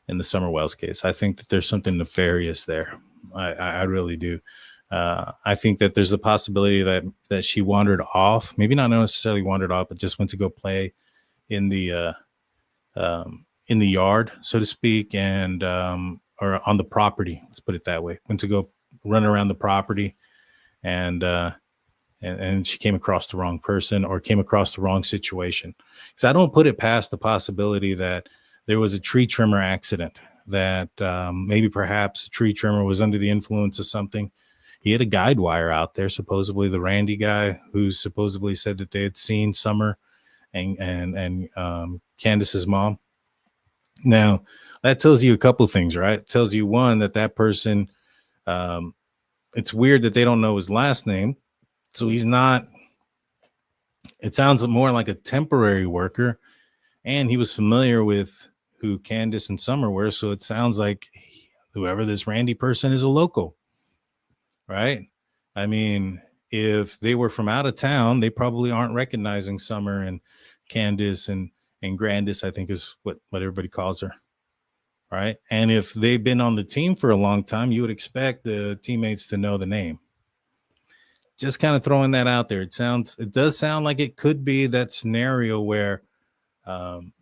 in the Summer Wells case. I think that there's something nefarious there. I really do. I think that there's a possibility that she wandered off, maybe not necessarily wandered off, but just went to go play in the yard, so to speak, and or on the property. Let's put it that way. Went to go run around the property, and she came across the wrong person or came across the wrong situation. Because I don't put it past the possibility that there was a tree trimmer accident that maybe perhaps a tree trimmer was under the influence of something. He had a guide wire out there, supposedly the Randy guy, who supposedly said that they had seen Summer and Candace's mom. Now, that tells you a couple things, right? It tells you, one, that person, it's weird that they don't know his last name. So he's not, it sounds more like a temporary worker. And he was familiar with who Candace and Summer were. So it sounds like whoever this Randy person is a local, right? I mean, if they were from out of town, they probably aren't recognizing Summer and Candace and Grandis, I think is what everybody calls her, right? And if they've been on the team for a long time, you would expect the teammates to know the name. Just kind of throwing that out there. It does sound like it could be that scenario where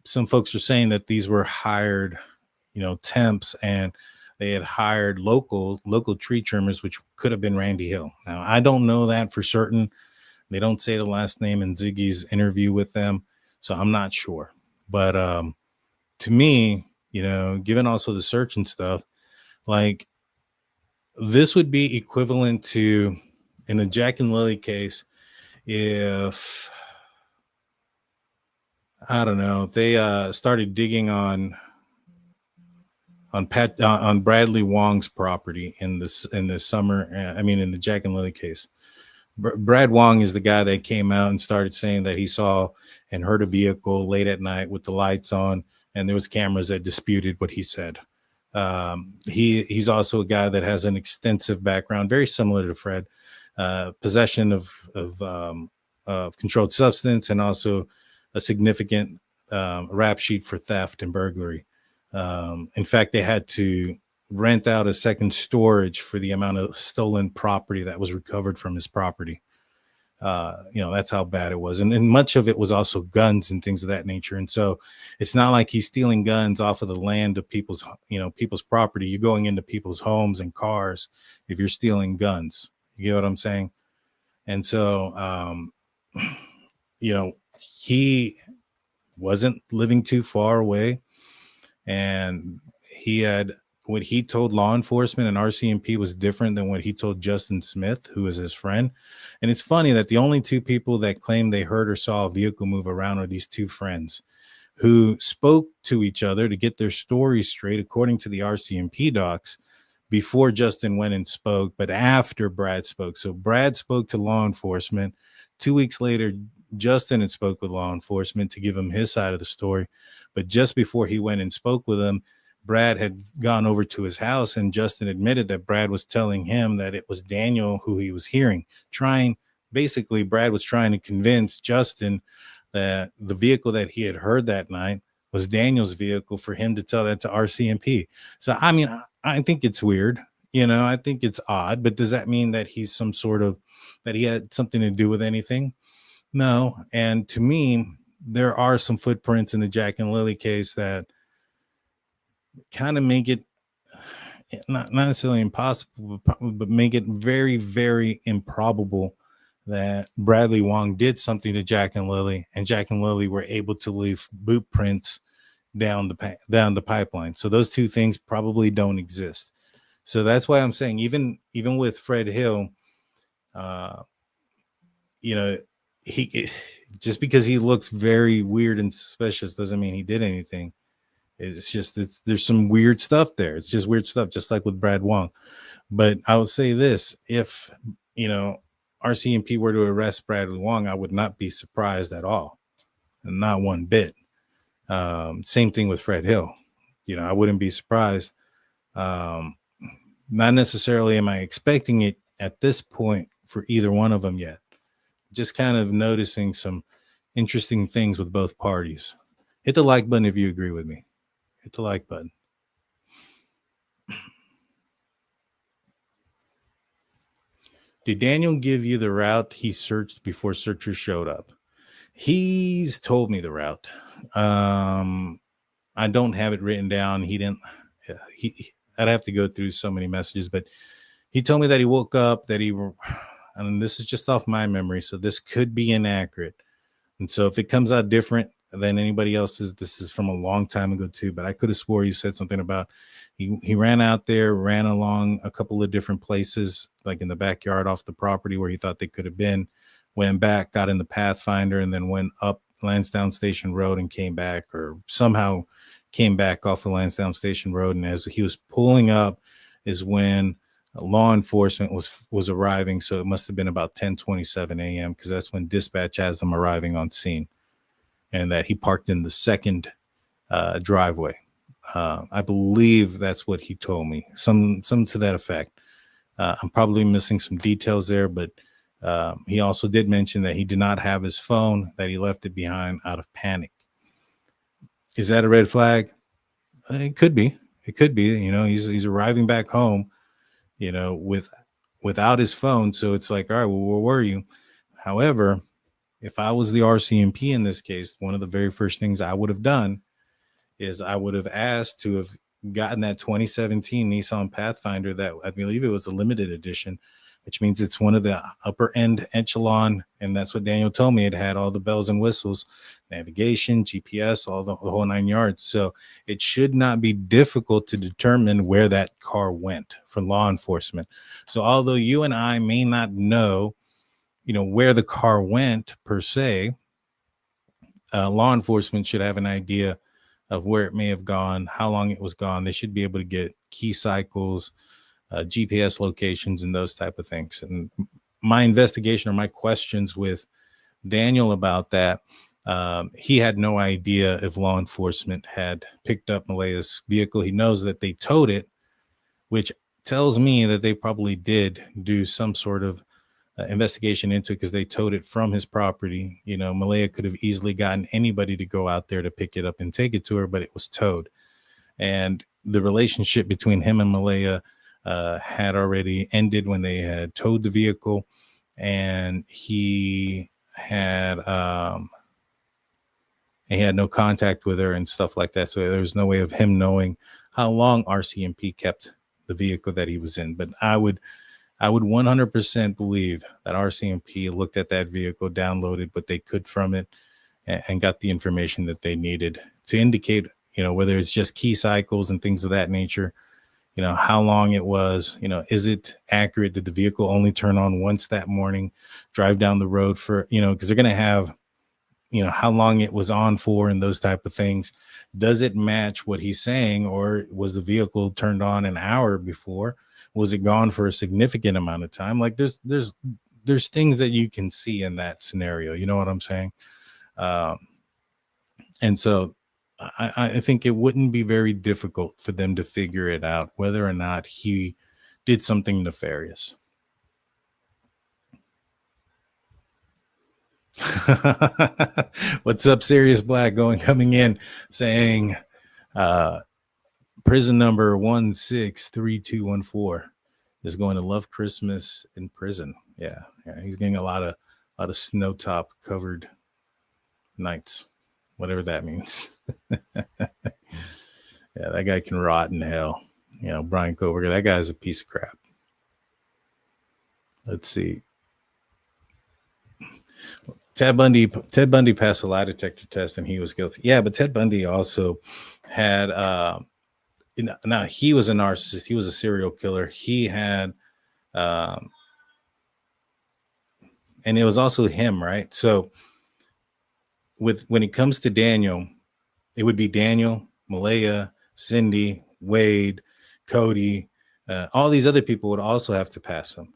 some folks are saying that these were hired, temps, and they had hired local tree trimmers, which could have been Randy Hill. Now, I don't know that for certain. They don't say the last name in Ziggy's interview with them, so I'm not sure. But to me, given also the search and stuff, like, this would be equivalent to, in the Jack and Lilly case, if, I don't know, if they started digging on Bradley Wong's property in the summer. In the Jack and Lilly case, Brad Wong is the guy that came out and started saying that he saw and heard a vehicle late at night with the lights on, and there was cameras that disputed what he said. He's also a guy that has an extensive background, very similar to Fred, possession of controlled substance, and also a significant rap sheet for theft and burglary. In fact, they had to rent out a second storage for the amount of stolen property that was recovered from his property. That's how bad it was. And much of it was also guns and things of that nature. And so it's not like he's stealing guns off of the land of people's property. You're going into people's homes and cars if you're stealing guns. You get what I'm saying? And so, he wasn't living too far away. And what he told law enforcement and RCMP was different than what he told Justin Smith, who was his friend. And it's funny that the only two people that claim they heard or saw a vehicle move around are these two friends who spoke to each other to get their stories straight, according to the RCMP docs, before Justin went and spoke, but after Brad spoke. So Brad spoke to law enforcement. 2 weeks later, Justin had spoke with law enforcement to give him his side of the story. But just before he went and spoke with him, Brad had gone over to his house, and Justin admitted that Brad was telling him that it was Daniel who he was hearing. Brad was trying to convince Justin that the vehicle that he had heard that night was Daniel's vehicle for him to tell that to RCMP. So, I think it's weird. I think it's odd, but does that mean that he's that he had something to do with anything? No. And to me, there are some footprints in the Jack and Lilly case that kind of make it not necessarily impossible, but make it very, very improbable that Bradley Wong did something to Jack and Lilly, and Jack and Lilly were able to leave boot prints down the pipeline. So those two things probably don't exist. So that's why I'm saying even with Fred Hill, he just because he looks very weird and suspicious doesn't mean he did anything. It's just there's some weird stuff there. It's just weird stuff, just like with Brad Wong. But I would say this: if RCMP were to arrest Bradley Wong, I would not be surprised at all, and not one bit. Same thing with Fred Hill. I wouldn't be surprised. Not necessarily am I expecting it at this point for either one of them yet. Just kind of noticing some interesting things with both parties. Hit the like button if you agree with me. Hit the like button. Did Daniel give you the route he searched before searchers showed up? He's told me the route. I don't have it written down. He didn't. I'd have to go through so many messages, but he told me that he woke up, and this is just off my memory, so this could be inaccurate. And so if it comes out different, than anybody else's. This is from a long time ago too, but I could have swore you said something about he ran out there, ran along a couple of different places, like in the backyard off the property where he thought they could have been, went back, got in the Pathfinder, and then went up Lansdowne Station Road and came back, or somehow came back off of Lansdowne Station Road. And as he was pulling up is when law enforcement was arriving. So it must have been about 10:27 a.m. because that's when dispatch has them arriving on scene, and that he parked in the second driveway. I believe that's what he told me, some to that effect. I'm probably missing some details there, but he also did mention that he did not have his phone, that he left it behind out of panic. Is that a red flag? It could be. It could be. You know, he's arriving back home, you know, without his phone. So it's like, all right, well, where were you? However, if I was the RCMP in this case, one of the very first things I would have done is I would have asked to have gotten that 2017 Nissan Pathfinder that I believe it was a limited edition, which means it's one of the upper end echelon. And that's what Daniel told me. It had all the bells and whistles, navigation, GPS, all the whole 9 yards. So it should not be difficult to determine where that car went for law enforcement. So although you and I may not know, you know, where the car went per se, law enforcement should have an idea of where it may have gone, how long it was gone. They should be able to get key cycles, GPS locations, and those type of things. And my investigation or my questions with Daniel about that, he had no idea if law enforcement had picked up Malaya's vehicle. He knows that they towed it, which tells me that they probably did do some sort of investigation into it, because they towed it from his property. You know, Malaya could have easily gotten anybody to go out there to pick it up and take it to her, but it was towed. And the relationship between him and Malaya had already ended when they had towed the vehicle, and he had no contact with her and stuff like that. So there was no way of him knowing how long RCMP kept the vehicle that he was in. But I would 100% believe that RCMP looked at that vehicle, downloaded what they could from it, and got the information that they needed to indicate, you know, whether it's just key cycles and things of that nature, you know, how long it was, you know, is it accurate? Did the vehicle only turn on once that morning, drive down the road for, you know, because they're going to have, you know, how long it was on for and those type of things. Does it match what he's saying, or was the vehicle turned on an hour before? Was it gone for a significant amount of time? Like there's things that you can see in that scenario. You know what I'm saying? And so I think it wouldn't be very difficult for them to figure it out, whether or not he did something nefarious. What's up, Sirius Black coming in saying, prison number 163214 is going to love Christmas in prison. Yeah, he's getting a lot of snow top covered nights, whatever that means. Yeah, that guy can rot in hell. You know, Brian Koberger, that guy's a piece of crap. Let's see. Ted Bundy passed a lie detector test and he was guilty. Yeah, but Ted Bundy also had now he was a narcissist. He was a serial killer. He had and it was also him, right? So when it comes to Daniel, it would be Daniel, Malaya, Cindy, Wade, Cody, all these other people would also have to pass him,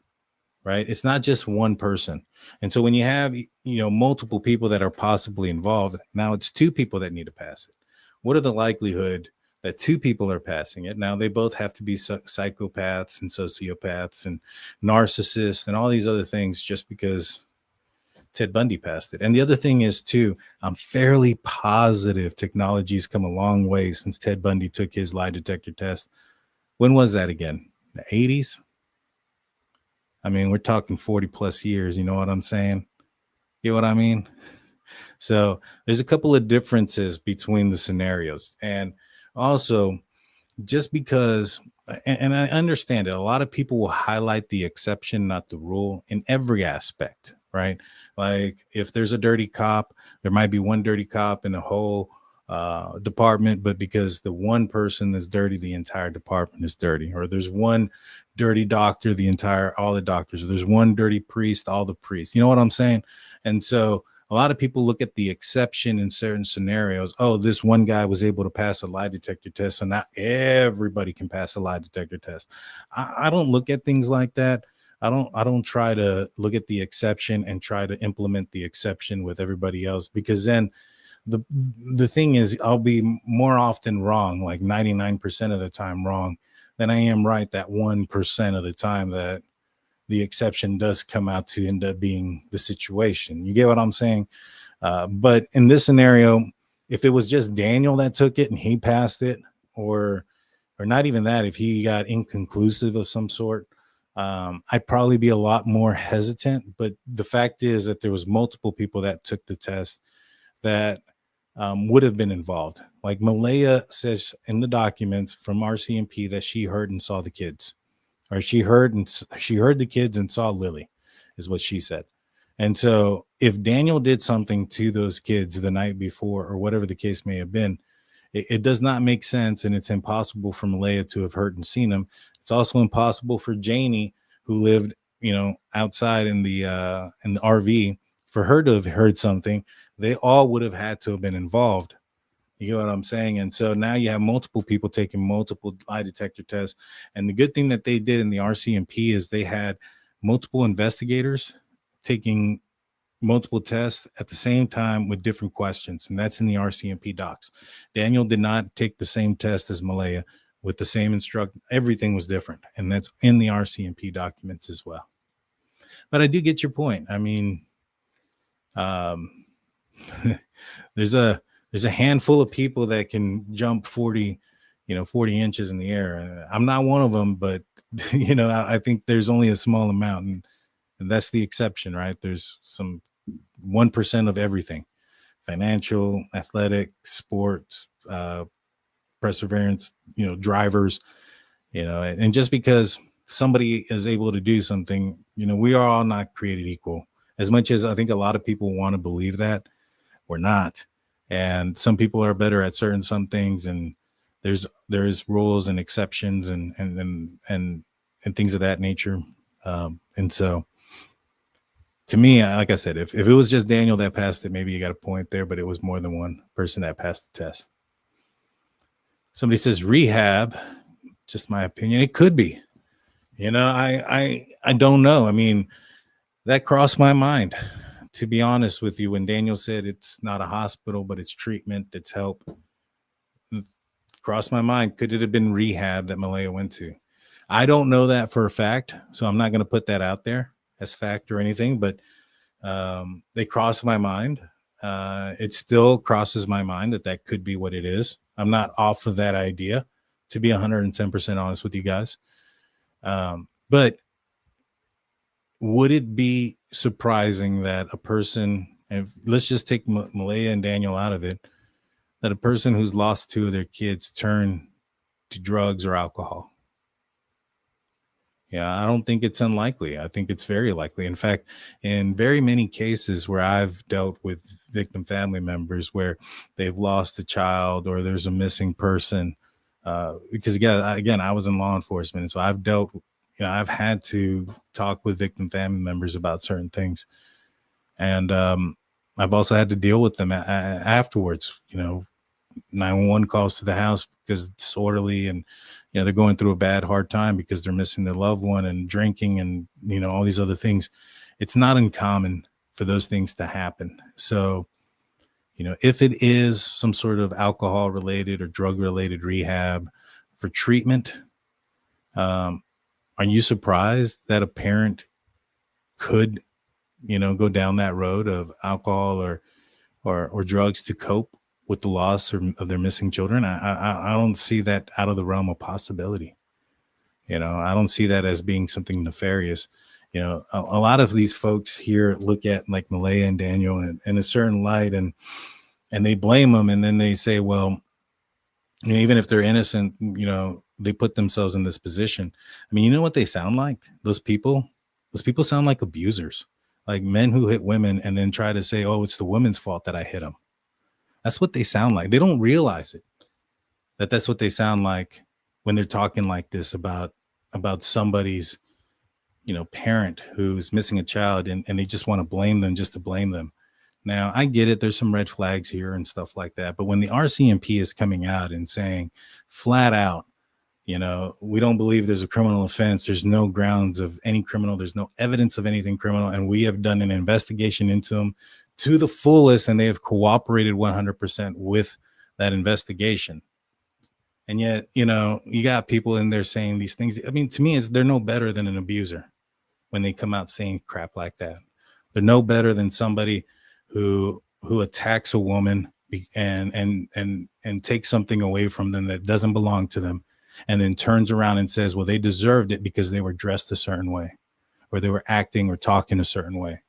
right? It's not just one person. And so when you have, you know, multiple people that are possibly involved, now it's two people that need to pass it. What are the likelihood that two people are passing it? Now they both have to be psychopaths and sociopaths and narcissists and all these other things just because Ted Bundy passed it. And the other thing is too, I'm fairly positive technology's come a long way since Ted Bundy took his lie detector test. When was that again? The 80s? I mean, we're talking 40 plus years. You know what I'm saying? You know what I mean? So there's a couple of differences between the scenarios. And also, just because, and I understand it, a lot of people will highlight the exception, not the rule, in every aspect, right? Like if there's a dirty cop, there might be one dirty cop in the whole department, but because the one person is dirty, the entire department is dirty. Or there's one dirty doctor, all the doctors. Or there's one dirty priest, all the priests. You know what I'm saying? And so a lot of people look at the exception in certain scenarios. Oh, this one guy was able to pass a lie detector test, so now everybody can pass a lie detector test. I don't look at things like that. I don't try to look at the exception and try to implement the exception with everybody else, because then the thing is, I'll be more often wrong, like 99% of the time wrong, than I am right that 1% of the time that the exception does come out to end up being the situation. You get what I'm saying? But in this scenario, if it was just Daniel that took it and he passed it, or not even that, if he got inconclusive of some sort, I'd probably be a lot more hesitant. But the fact is that there was multiple people that took the test that would have been involved. Like Malaya says in the documents from RCMP that she heard and saw the kids, or she heard the kids and saw Lily, is what she said. And so if Daniel did something to those kids the night before, or whatever the case may have been, it does not make sense, and it's impossible for Malaya to have heard and seen them. It's also impossible for Janie, who lived, outside in the RV, for her to have heard something. They all would have had to have been involved. You get what I'm saying? And so now you have multiple people taking multiple lie detector tests. And the good thing that they did in the RCMP is they had multiple investigators taking multiple tests at the same time with different questions. And that's in the RCMP docs. Daniel did not take the same test as Malaya with the same instructor. Everything was different. And that's in the RCMP documents as well. But I do get your point. I mean, there's a handful of people that can jump 40 inches in the air. I'm not one of them, but I think there's only a small amount, and that's the exception, right? There's some 1% of everything: financial, athletic, sports, perseverance, drivers, and just because somebody is able to do something, we are all not created equal. As much as I think a lot of people want to believe that, we're not. And some people are better at some things, and there's rules and exceptions and things of that nature. And so to me, like I said, if it was just Daniel that passed it, maybe you got a point there, but it was more than one person that passed the test. Somebody says rehab, just my opinion. It could be, I don't know. I mean, that crossed my mind, to be honest with you, when Daniel said it's not a hospital, but it's treatment, it's help. Crossed my mind. Could it have been rehab that Malaya went to? I don't know that for a fact, so I'm not going to put that out there as fact or anything, but they crossed my mind. It still crosses my mind that could be what it is. I'm not off of that idea, to be 110% honest with you guys. But would it be surprising that a person, and let's just take Malaya and Daniel out of it, that a person who's lost two of their kids turn to drugs or alcohol? Yeah, I don't think it's unlikely. I think it's very likely. In fact, in very many cases where I've dealt with victim family members where they've lost a child or there's a missing person, because again, I was in law enforcement, and so I've dealt, I've had to talk with victim family members about certain things, and I've also had to deal with them afterwards. 911 calls to the house because it's disorderly, and they're going through a bad, hard time because they're missing their loved one and drinking and all these other things. It's not uncommon for those things to happen. So if it is some sort of alcohol related or drug related rehab for treatment, are you surprised that a parent could go down that road of alcohol or drugs to cope with the loss of their missing children? I don't see that out of the realm of possibility. I don't see that as being something nefarious. A lot of these folks here look at like Malaya and Daniel in a certain light, and they blame them, and then they say, well, even if they're innocent, they put themselves in this position. I mean, you know what they sound like? Those people sound like abusers. like men who hit women and then try to say, oh, it's the woman's fault that I hit them. That's what they sound like. They don't realize it, that's what they sound like when they're talking like this about somebody's, parent who's missing a child, and they just want to blame them just to blame them. Now, I get it. There's some red flags here and stuff like that. But when the RCMP is coming out and saying flat out, we don't believe there's a criminal offense. There's no grounds of any criminal. There's no evidence of anything criminal. And we have done an investigation into them to the fullest, and they have cooperated 100% with that investigation. And yet, you got people in there saying these things. I mean, to me, they're no better than an abuser when they come out saying crap like that. They're no better than somebody who attacks a woman and takes something away from them that doesn't belong to them, and then turns around and says, well, they deserved it because they were dressed a certain way, or they were acting or talking a certain way.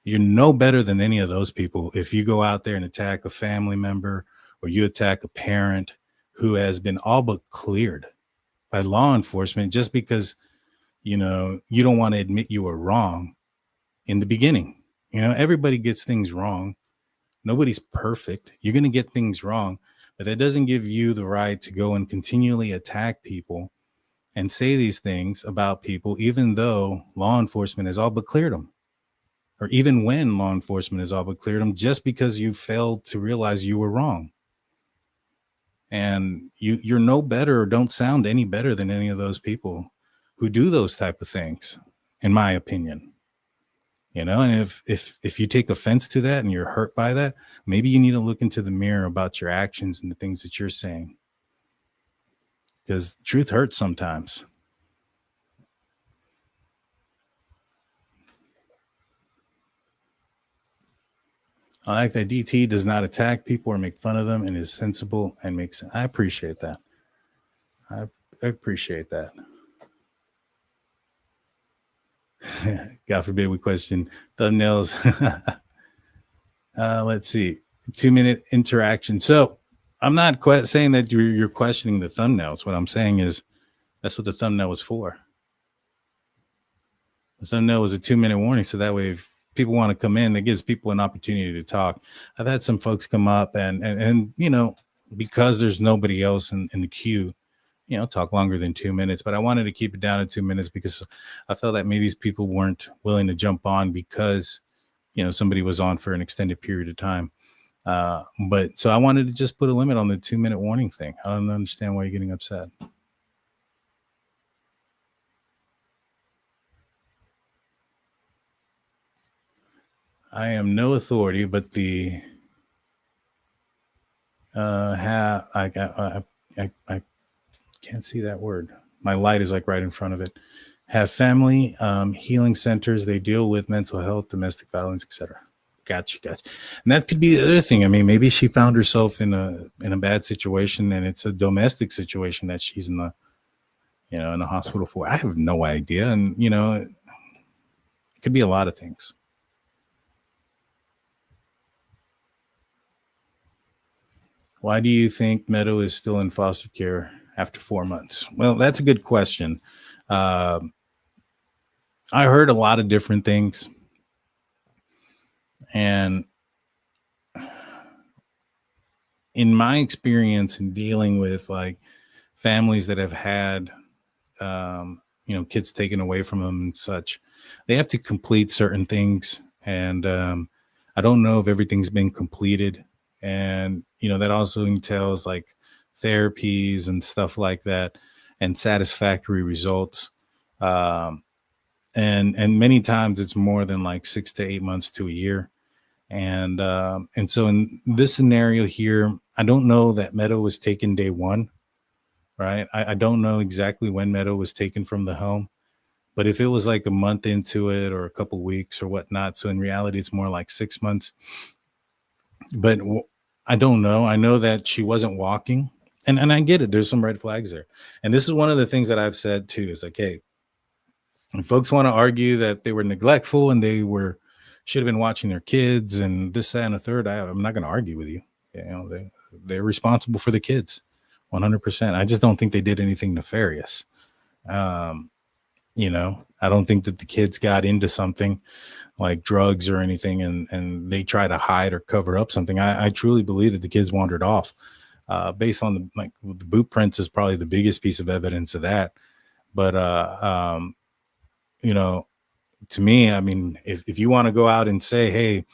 You're no better than any of those people if you go out there and attack a family member, or you attack a parent who has been all but cleared by law enforcement just because, you don't want to admit you were wrong in the beginning. Everybody gets things wrong. Nobody's perfect. You're going to get things wrong, but that doesn't give you the right to go and continually attack people and say these things about people, even though law enforcement has all but cleared them, or even when law enforcement has all but cleared them, just because you failed to realize you were wrong. And you're no better, or don't sound any better than any of those people who do those type of things, in my opinion. And if you take offense to that and you're hurt by that, maybe you need to look into the mirror about your actions and the things that you're saying, because the truth hurts sometimes. I like that DT does not attack people or make fun of them and is sensible and makes sense. I appreciate that. I appreciate that. God forbid we question thumbnails. Let's see. 2-minute interaction. So I'm not saying that you're questioning the thumbnails. What I'm saying is that's what the thumbnail was for. The thumbnail was a 2-minute warning. So that way, if people want to come in, that gives people an opportunity to talk. I've had some folks come up and because there's nobody else in the queue, talk longer than 2 minutes, but I wanted to keep it down to 2 minutes because I felt that maybe these people weren't willing to jump on because, somebody was on for an extended period of time. But so I wanted to just put a limit on the 2-minute warning thing. I don't understand why you're getting upset. I am no authority, but I can't see that word. My light is like right in front of it. Have family healing centers. They deal with mental health, domestic violence, etc. Gotcha. And that could be the other thing. I mean, maybe she found herself in a bad situation, and it's a domestic situation that she's in the hospital for. I have no idea, and it could be a lot of things. Why do you think Meadow is still in foster care after 4 months? Well, that's a good question. I heard a lot of different things. And in my experience in dealing with like families that have had, kids taken away from them and such, they have to complete certain things. And I don't know if everything's been completed. And, that also entails like therapies and stuff like that and satisfactory results. And many times it's more than like 6 to 8 months to a year. And so in this scenario here, I don't know that Meadow was taken day one, right? I don't know exactly when Meadow was taken from the home, but if it was like a month into it or a couple weeks or whatnot, so in reality, it's more like 6 months. But I don't know. I know that she wasn't walking, and I get it. There's some red flags there. And this is one of the things that I've said too, is like, hey, if folks want to argue that they were neglectful and they should have been watching their kids and this, that, and a third, I'm not going to argue with you. They're responsible for the kids 100%. I just don't think they did anything nefarious. I don't think that the kids got into something like drugs or anything and they try to hide or cover up something. I truly believe that the kids wandered off based on the boot prints is probably the biggest piece of evidence of that. But, to me, I mean, if you want to go out and say, hey,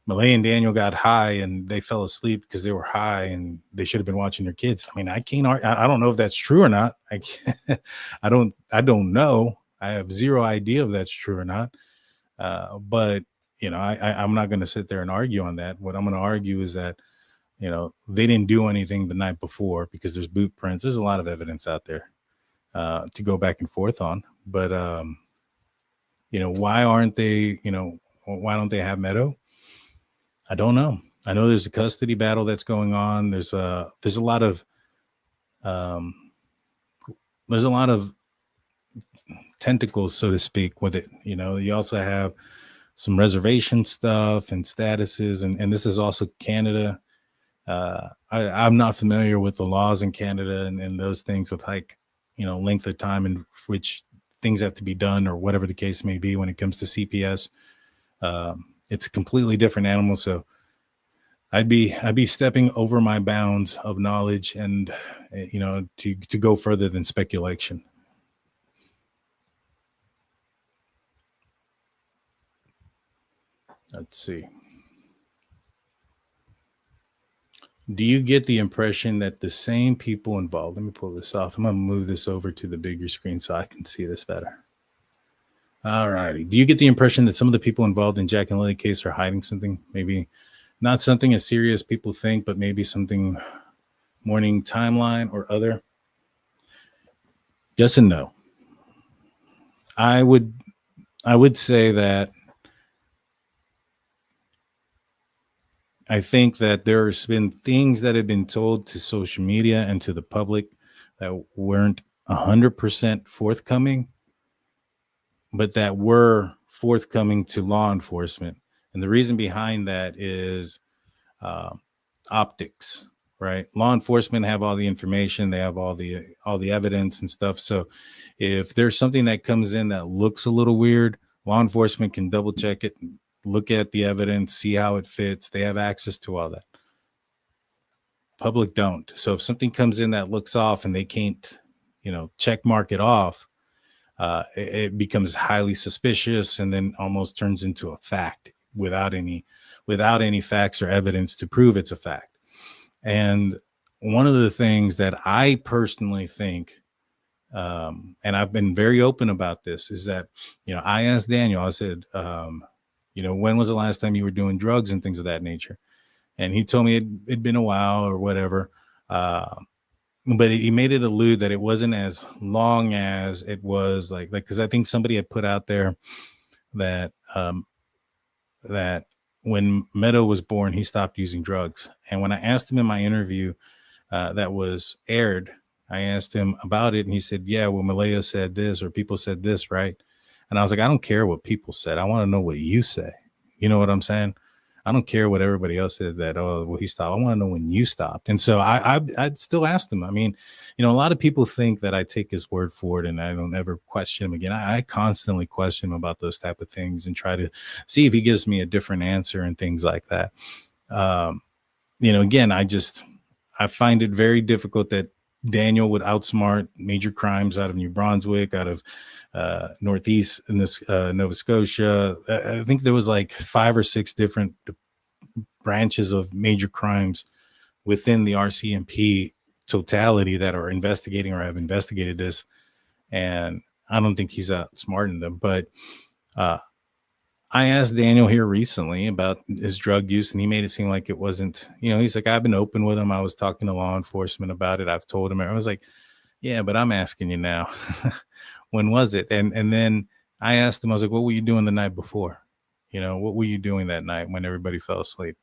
Malay and Daniel got high and they fell asleep because they were high and they should have been watching their kids. I mean, I can't. I don't know if that's true or not. I can't, I don't know. I have zero idea if that's true or not. But I'm not going to sit there and argue on that. What I'm going to argue is that they didn't do anything the night before because there's boot prints. There's a lot of evidence out there to go back and forth on. But why aren't they? Why don't they have Meadow? I don't know. I know there's a custody battle that's going on. There's a lot of tentacles, so to speak, with it. You also have some reservation stuff and statuses, and this is also Canada. I'm not familiar with the laws in Canada and those things with length of time in which things have to be done or whatever the case may be when it comes to CPS. It's a completely different animal. So I'd be stepping over my bounds of knowledge and, to go further than speculation. Let's see. Do you get the impression that the same people involved, let me pull this off. I'm going to move this over to the bigger screen so I can see this better. All righty. Do you get the impression that some of the people involved in Jack and Lily case are hiding something? Maybe not something as serious people think, but maybe something morning timeline or other? Yes and no. I would say that I think that there's been things that have been told to social media and to the public that weren't 100% forthcoming, but that were forthcoming to law enforcement. And the reason behind that is optics, right? Law enforcement have all the information. They have all the evidence and stuff. So if there's something that comes in that looks a little weird, law enforcement can double check it, look at the evidence, see how it fits. They have access to all that. Public don't. So if something comes in that looks off and they can't, check mark it off, it becomes highly suspicious and then almost turns into a fact without any facts or evidence to prove it's a fact. And one of the things that I personally think, and I've been very open about this, is that, I asked Daniel, I said, when was the last time you were doing drugs and things of that nature? And he told me it'd been a while or whatever. But he made it allude that it wasn't as long as it was like, because I think somebody had put out there that, that when Meadow was born, he stopped using drugs. And when I asked him in my interview that was aired, I asked him about it and he said, yeah, well, Malaya said this or people said this, right? And I was like, I don't care what people said. I want to know what you say. You know what I'm saying? I don't care what everybody else said that, oh, well, he stopped. I want to know when you stopped. And so I'd still ask him. I mean, a lot of people think that I take his word for it and I don't ever question him again. I constantly question him about those type of things and try to see if he gives me a different answer and things like that. Again, I find it very difficult that Daniel would outsmart major crimes out of New Brunswick, out of Northeast in this Nova Scotia. I think there was like 5 or 6 different branches of major crimes within the RCMP totality that are investigating or have investigated this. And I don't think he's outsmarting them. But I asked Daniel here recently about his drug use, and he made it seem like it wasn't, he's like, I've been open with him. I was talking to law enforcement about it. I've told him. I was like, yeah, but I'm asking you now, when was it? And then I asked him, I was like, what were you doing the night before? What were you doing that night when everybody fell asleep?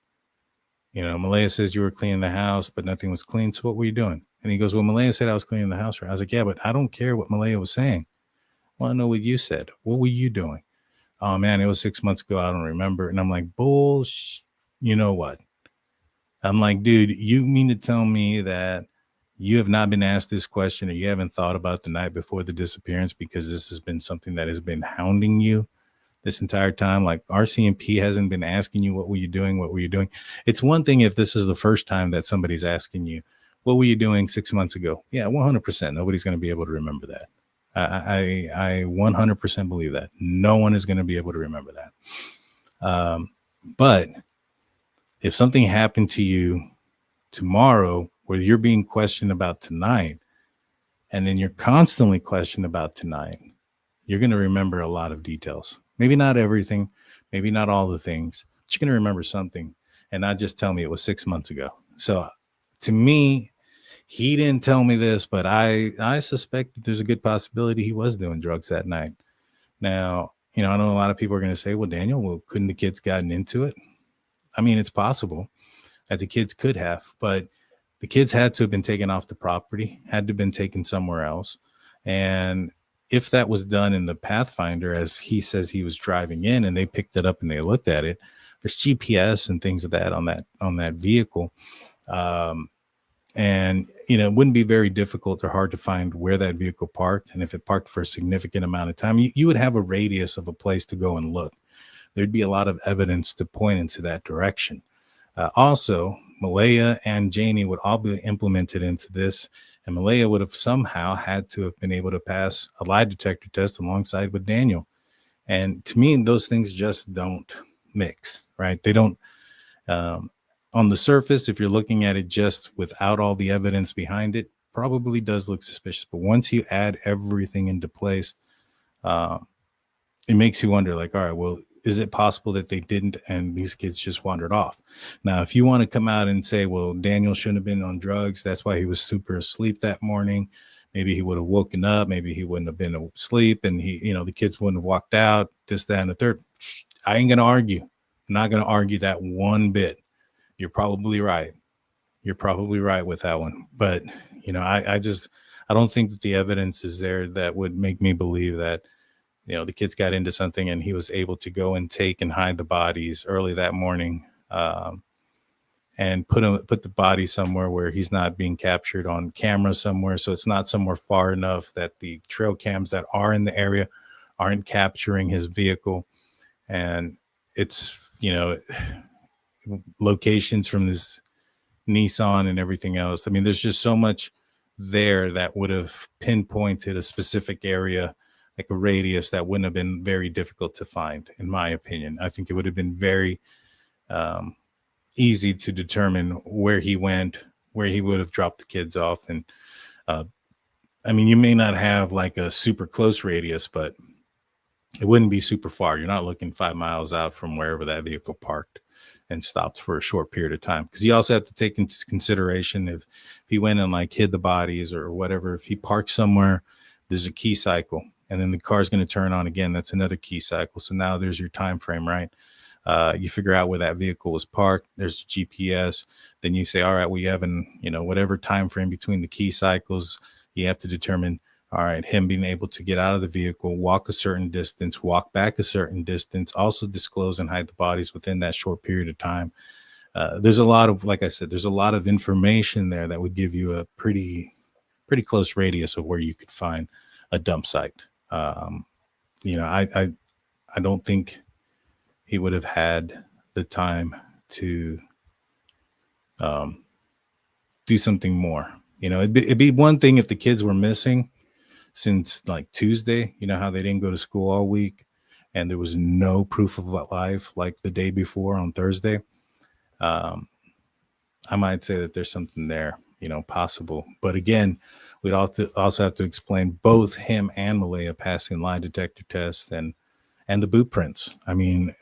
Malaya says you were cleaning the house, but nothing was clean. So what were you doing? And he goes, well, Malaya said I was cleaning the house. Right? I was like, yeah, but I don't care what Malaya was saying. I want to know what you said. What were you doing? Oh man, it was 6 months ago. I don't remember. And I'm like, you know what? I'm like, dude, you mean to tell me that you have not been asked this question, or you haven't thought about the night before the disappearance, because this has been something that has been hounding you this entire time. Like RCMP hasn't been asking you, what were you doing? What were you doing? It's one thing if this is the first time that somebody's asking you, what were you doing 6 months ago? Yeah, 100%. Nobody's going to be able to remember that. I 100% believe that. No one is going to be able to remember that. But if something happened to you tomorrow where you're being questioned about tonight, and then you're constantly questioned about tonight, you're going to remember a lot of details. Maybe not everything, maybe not all the things, but you're going to remember something, and not just tell me it was 6 months ago. So to me, he didn't tell me this, but I suspect that there's a good possibility he was doing drugs that night. Now, I know a lot of people are going to say, well, Daniel, couldn't the kids gotten into it? I mean, it's possible that the kids could have, but the kids had to have been taken off the property, had to have been taken somewhere else. And if that was done in the Pathfinder, as he says he was driving in and they picked it up and they looked at it, there's GPS and things of that on that vehicle. And, it wouldn't be very difficult or hard to find where that vehicle parked. And if it parked for a significant amount of time, you would have a radius of a place to go and look. There'd be a lot of evidence to point into that direction. Also, Malaya and Janie would all be implemented into this, and Malaya would have somehow had to have been able to pass a lie detector test alongside with Daniel. And to me, those things just don't mix, right? They don't, on the surface, if you're looking at it just without all the evidence behind it, probably does look suspicious. But once you add everything into place, it makes you wonder, like, all right, well, is it possible that they didn't and these kids just wandered off? Now, if you want to come out and say, well, Daniel shouldn't have been on drugs, that's why he was super asleep that morning, maybe he would have woken up, maybe he wouldn't have been asleep, and the kids wouldn't have walked out, this, that, and the third. I ain't going to argue. I'm not going to argue that one bit. You're probably right. You're probably right with that one. But, I don't think that the evidence is there that would make me believe that, the kids got into something and he was able to go and take and hide the bodies early that morning, and put the body somewhere where he's not being captured on camera somewhere. So it's not somewhere far enough that the trail cams that are in the area aren't capturing his vehicle. And it's, locations from this Nissan and everything else. I mean, there's just so much there that would have pinpointed a specific area, like a radius, that wouldn't have been very difficult to find, in my opinion. I think it would have been very easy to determine where he went, where he would have dropped the kids off. And I mean, you may not have like a super close radius, but it wouldn't be super far. You're not looking 5 miles out from wherever that vehicle parked and stopped for a short period of time. Because you also have to take into consideration if he went and like hid the bodies or whatever, if he parked somewhere, there's a key cycle, and then the car's going to turn on again. That's another key cycle. So now there's your time frame, right? You figure out where that vehicle was parked. There's GPS. Then you say, all right, we have whatever time frame between the key cycles, you have to determine, all right, him being able to get out of the vehicle, walk a certain distance, walk back a certain distance, also disclose and hide the bodies within that short period of time. There's a lot of, like I said, there's a lot of information there that would give you a pretty close radius of where you could find a dump site. I don't think he would have had the time to do something more. It'd be one thing if the kids were missing since like Tuesday, how they didn't go to school all week and there was no proof of life like the day before on Thursday. I might say that there's something there, possible. But again, we'd also have to explain both him and Malaya passing lie detector tests and the boot prints. I mean,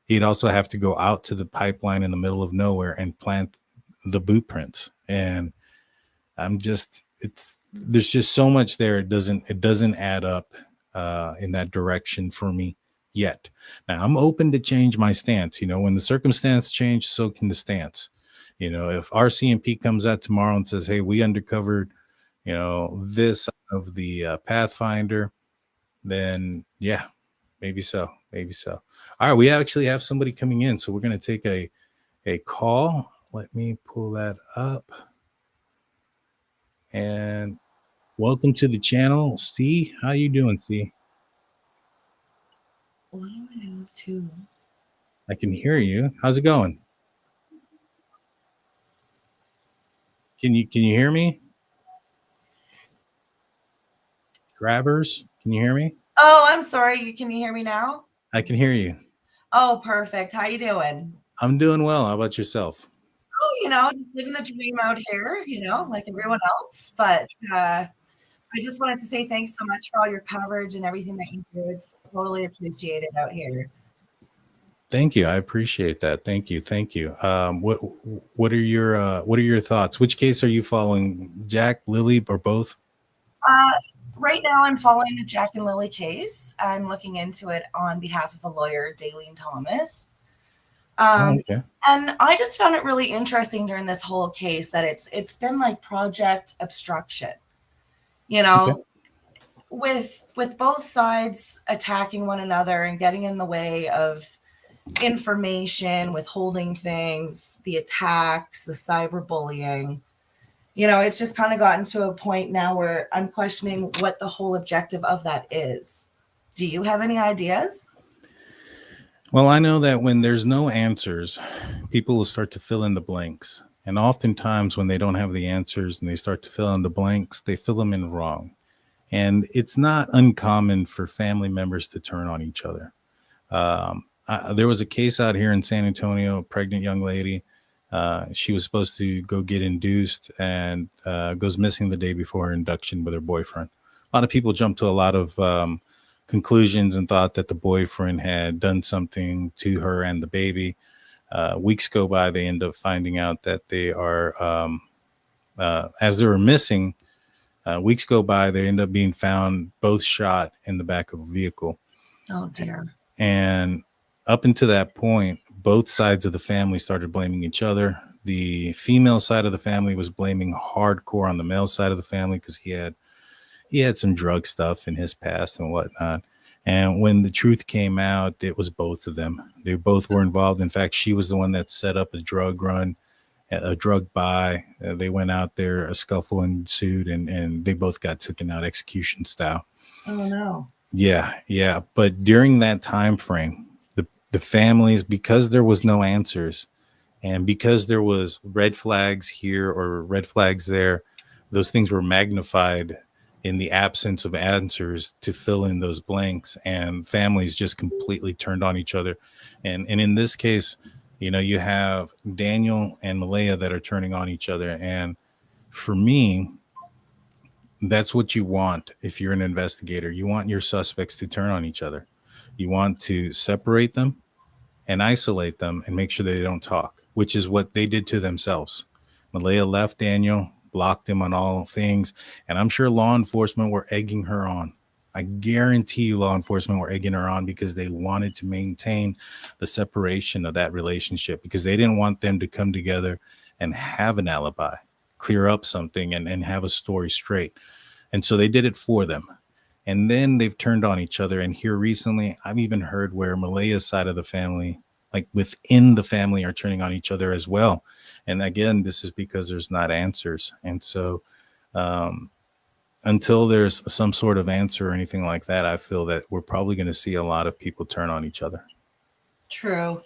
he'd also have to go out to the pipeline in the middle of nowhere and plant the boot prints. And there's just so much there. It doesn't add up in that direction for me yet. Now I'm open to change my stance. When the circumstance change, so can the stance. If RCMP comes out tomorrow and says, hey, we uncovered, this of the Pathfinder, then yeah, maybe so. All right. We actually have somebody coming in. So we're going to take a call. Let me pull that up. And welcome to the channel, C. How you doing, C? What do I have to? I can hear you. How's it going? Can you hear me? Grabbers, can you hear me? Oh, I'm sorry. Can you hear me now? I can hear you. Oh, perfect. How you doing? I'm doing well. How about yourself? Oh, just living the dream out here, like everyone else. But I just wanted to say thanks so much for all your coverage and everything that you do. It's totally appreciated out here. Thank you. I appreciate that. Thank you. What are your thoughts? Which case are you following? Jack, Lilly, or both? Right now, I'm following the Jack and Lilly case. I'm looking into it on behalf of a lawyer, Daleen Thomas. Okay. And I just found it really interesting during this whole case that it's been like project obstruction, Okay. with both sides attacking one another and getting in the way of information, withholding things, the attacks, the cyberbullying. It's just kind of gotten to a point now where I'm questioning what the whole objective of that is. Do you have any ideas? Well, I know that when there's no answers, people will start to fill in the blanks. And oftentimes when they don't have the answers and they start to fill in the blanks, they fill them in wrong. And it's not uncommon for family members to turn on each other. There was a case out here in San Antonio, a pregnant young lady. She was supposed to go get induced and goes missing the day before her induction with her boyfriend. A lot of people jumped to a lot of conclusions and thought that the boyfriend had done something to her and the baby. Weeks go by, they end up finding out that they are, as they were missing, weeks go by, they end up being found both shot in the back of a vehicle. Oh, dear. And up until that point, both sides of the family started blaming each other. The female side of the family was blaming hardcore on the male side of the family because he had some drug stuff in his past and whatnot. And when the truth came out, it was both of them. They both were involved. In fact, she was the one that set up a drug run, a drug buy. They went out there, a scuffle ensued, and they both got taken out execution style. Oh, no. Yeah. But during that time frame, the families, because there was no answers and because there was red flags here or red flags there, those things were magnified in the absence of answers to fill in those blanks, and families just completely turned on each other. And in this case, you have Daniel and Malaya that are turning on each other. And for me, that's what you want. If you're an investigator, you want your suspects to turn on each other. You want to separate them and isolate them and make sure they don't talk, which is what they did to themselves. Malaya left Daniel, blocked him on all things, and I'm sure law enforcement were egging her on. I guarantee you law enforcement were egging her on because they wanted to maintain the separation of that relationship, because they didn't want them to come together and have an alibi, clear up something, and have a story straight. And so they did it for them. And then they've turned on each other. And here recently, I've even heard where Malaya's side of the family, like within the family, are turning on each other as well. And again, this is because there's not answers. And so until there's some sort of answer or anything like that, I feel that we're probably going to see a lot of people turn on each other. True.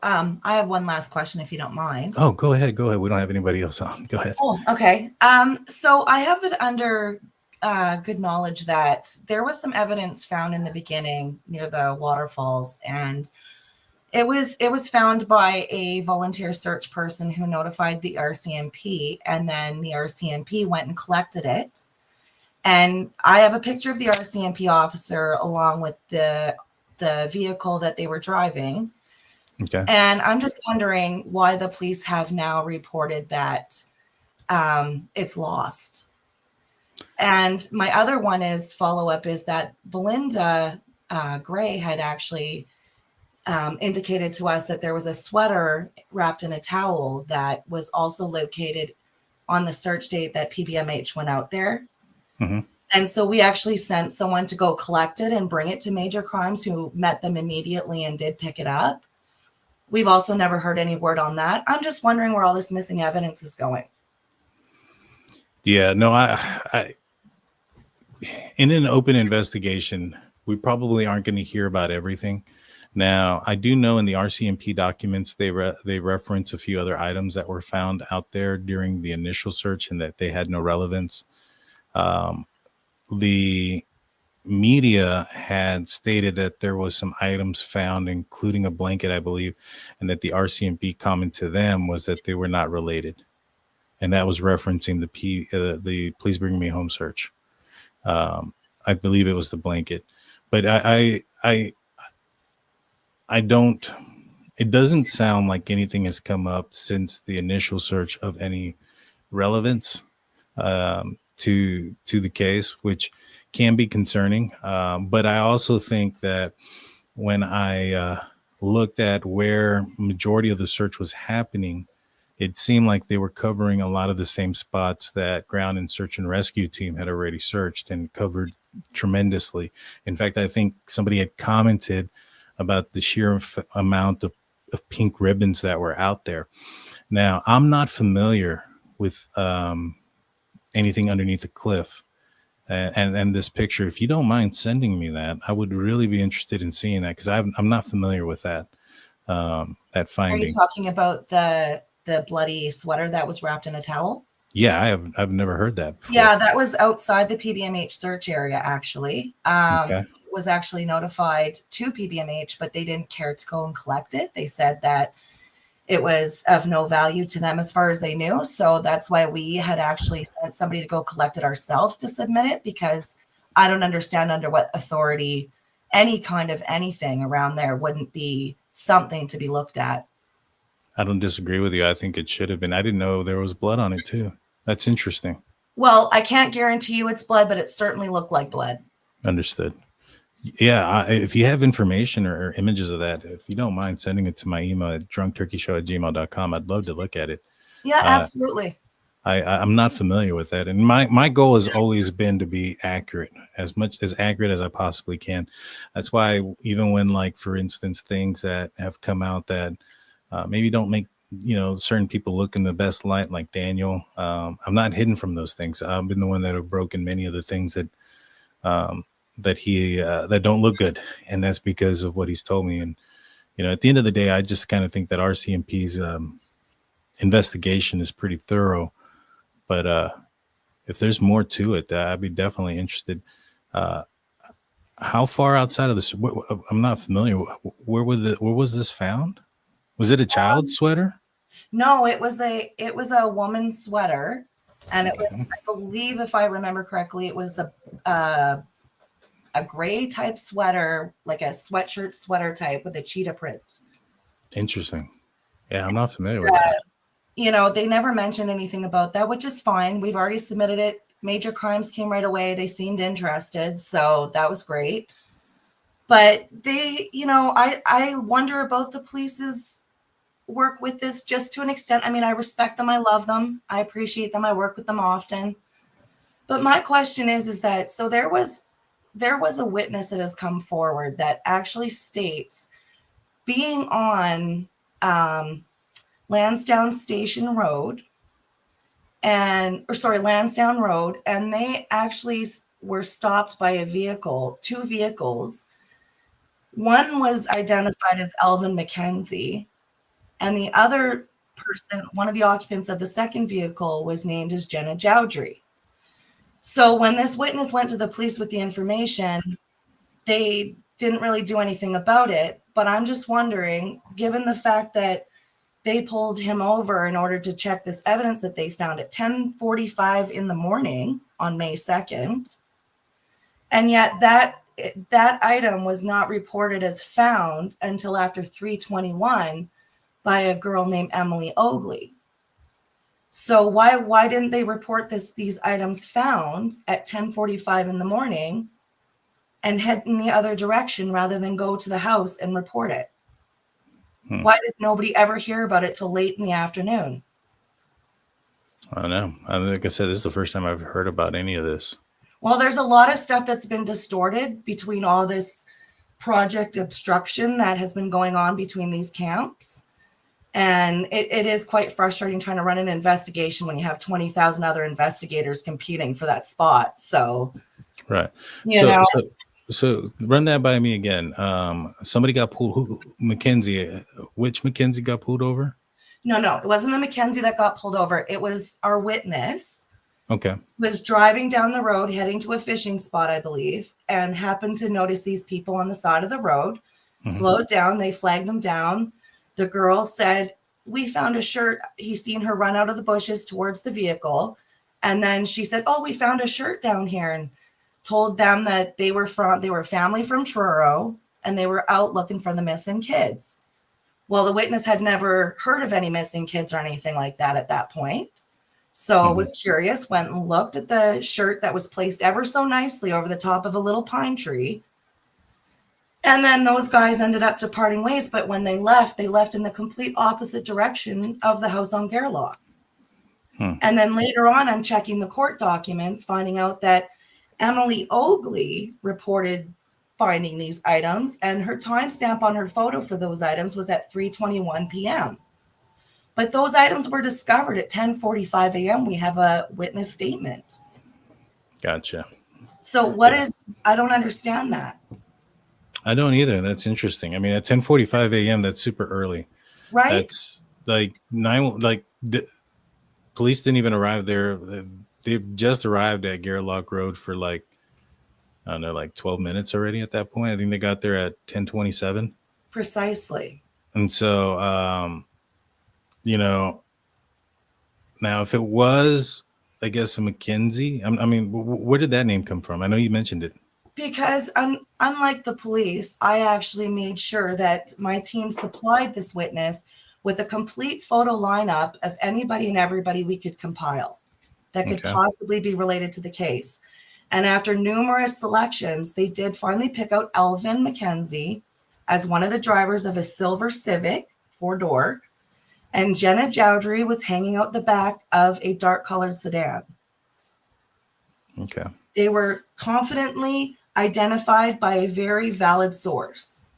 I have one last question, if you don't mind. Oh, go ahead. We don't have anybody else on. Go ahead. Oh, okay. So I have it under good knowledge that there was some evidence found in the beginning near the waterfalls, and it was found by a volunteer search person who notified the RCMP, and then the RCMP went and collected it. And I have a picture of the RCMP officer along with the vehicle that they were driving. Okay. And I'm just wondering why the police have now reported that it's lost. And my other one is follow-up is that Belinda Gray had actually indicated to us that there was a sweater wrapped in a towel that was also located on the search date that PBMH went out there. Mm-hmm. And so we actually sent someone to go collect it and bring it to Major Crimes, who met them immediately and did pick it up. We've also never heard any word on that. I'm just wondering where all this missing evidence is going. Yeah, no, I in an open investigation, we probably aren't going to hear about everything. Now, I do know in the RCMP documents they reference a few other items that were found out there during the initial search and that they had no relevance. The media had stated that there was some items found, including a blanket, I believe, and that the RCMP comment to them was that they were not related, and that was referencing the Please Bring Me Home search. I believe it was the blanket, but I don't. It doesn't sound like anything has come up since the initial search of any relevance to the case, which can be concerning. But I also think that when I looked at where majority of the search was happening, it seemed like they were covering a lot of the same spots that ground and search and rescue team had already searched and covered tremendously. In fact, I think somebody had commented about the sheer amount of pink ribbons that were out there. Now, I'm not familiar with anything underneath the cliff. And this picture, if you don't mind sending me that, I would really be interested in seeing that, because I'm not familiar with that finding. Are you talking about the bloody sweater that was wrapped in a towel? Yeah, I've never heard that before. Yeah, that was outside the PBMH search area, actually. Okay. It was actually notified to PBMH, but they didn't care to go and collect it. They said that it was of no value to them as far as they knew. So that's why we had actually sent somebody to go collect it ourselves to submit it, because I don't understand under what authority any kind of anything around there wouldn't be something to be looked at. I don't disagree with you. I think it should have been. I didn't know there was blood on it too. That's interesting. Well, I can't guarantee you it's blood, but it certainly looked like blood. Understood. Yeah, if you have information or images of that, if you don't mind sending it to my email at drunkturkeyshow@gmail.com, I'd love to look at it. Yeah, absolutely. I'm not familiar with that. And my goal has always been to be accurate, as accurate as I possibly can. That's why even when, like, for instance, things that have come out that maybe don't make, certain people look in the best light, like Daniel, I'm not hidden from those things. I've been the one that have broken many of the things that that don't look good, and that's because of what he's told me. And at the end of the day, I just kind of think that RCMP's investigation is pretty thorough, but if there's more to it, I'd be definitely interested. How far outside of this? I'm not familiar. Where was this found? Was it a child's sweater? No, it was a woman's sweater, and it was, I believe, if I remember correctly, it was a gray type sweater, like a sweatshirt sweater type with a cheetah print. Interesting. Yeah, I'm not familiar with that. They never mentioned anything about that, which is fine. We've already submitted it. Major Crimes came right away. They seemed interested, so that was great. But they, I wonder about the police's work with this, just to an extent. I mean, I respect them. I love them. I appreciate them. I work with them often. But my question is that, so there was a witness that has come forward that actually states being on Lansdowne Station Road Lansdowne Road, and they actually were stopped by two vehicles. One was identified as Elvin McKenzie, and the other person, one of the occupants of the second vehicle, was named as Jenna Jowdry. So when this witness went to the police with the information, they didn't really do anything about it. But I'm just wondering, given the fact that they pulled him over in order to check this evidence that they found at 10:45 in the morning on May 2nd, and yet that item was not reported as found until after 3:21 by a girl named Emily Oakley. So why didn't they report these items found at 10:45 in the morning and head in the other direction rather than go to the house and report it? Why did nobody ever hear about it till late in the afternoon? I don't know. Like I said, this is the first time I've heard about any of this. Well, there's a lot of stuff that's been distorted between all this project obstruction that has been going on between these camps. And it is quite frustrating trying to run an investigation when you have 20,000 other investigators competing for that spot. So, Right. you So, know, so run that by me again. Somebody got pulled. Mackenzie. Which Mackenzie got pulled over? no, it wasn't a Mackenzie that got pulled over. It was our witness. Okay. Was driving down the road heading to a fishing spot, I believe, and happened to notice these people on the side of the road. Slowed down. They flagged them down. The girl said, "We found a shirt." He's seen her run out of the bushes towards the vehicle. And then she said, "Oh, we found a shirt down here," and told them that they were family from Truro and they were out looking for the missing kids. Well, the witness had never heard of any missing kids or anything like that at that point. So was curious, went and looked at the shirt that was placed ever so nicely over the top of a little pine tree. And then those guys ended up departing ways. But when they left in the complete opposite direction of the house on Gairloch. And then later on, I'm checking the court documents, finding out that Emily Oakley reported finding these items, and her timestamp on her photo for those items was at 3:21 p.m. But those items were discovered at 10:45 a.m. We have a witness statement. Gotcha. So I don't understand that. I don't either. That's interesting. I mean, at 10:45 a.m., that's super early. Right? That's like the police didn't even arrive there. They just arrived at Gairloch Road for I don't know, 12 minutes already at that point. I think they got there at 10:27. Precisely. And so, now if it was, I guess, a Mackenzie, I mean, where did that name come from? I know you mentioned it. Because unlike the police, I actually made sure that my team supplied this witness with a complete photo lineup of anybody and everybody we could compile that could possibly be related to the case. And after numerous selections, they did finally pick out Elvin Mackenzie as one of the drivers of a silver Civic 4-door. And Jenna Jowdry was hanging out the back of a dark-colored sedan. Okay. They were confidently identified by a very valid source.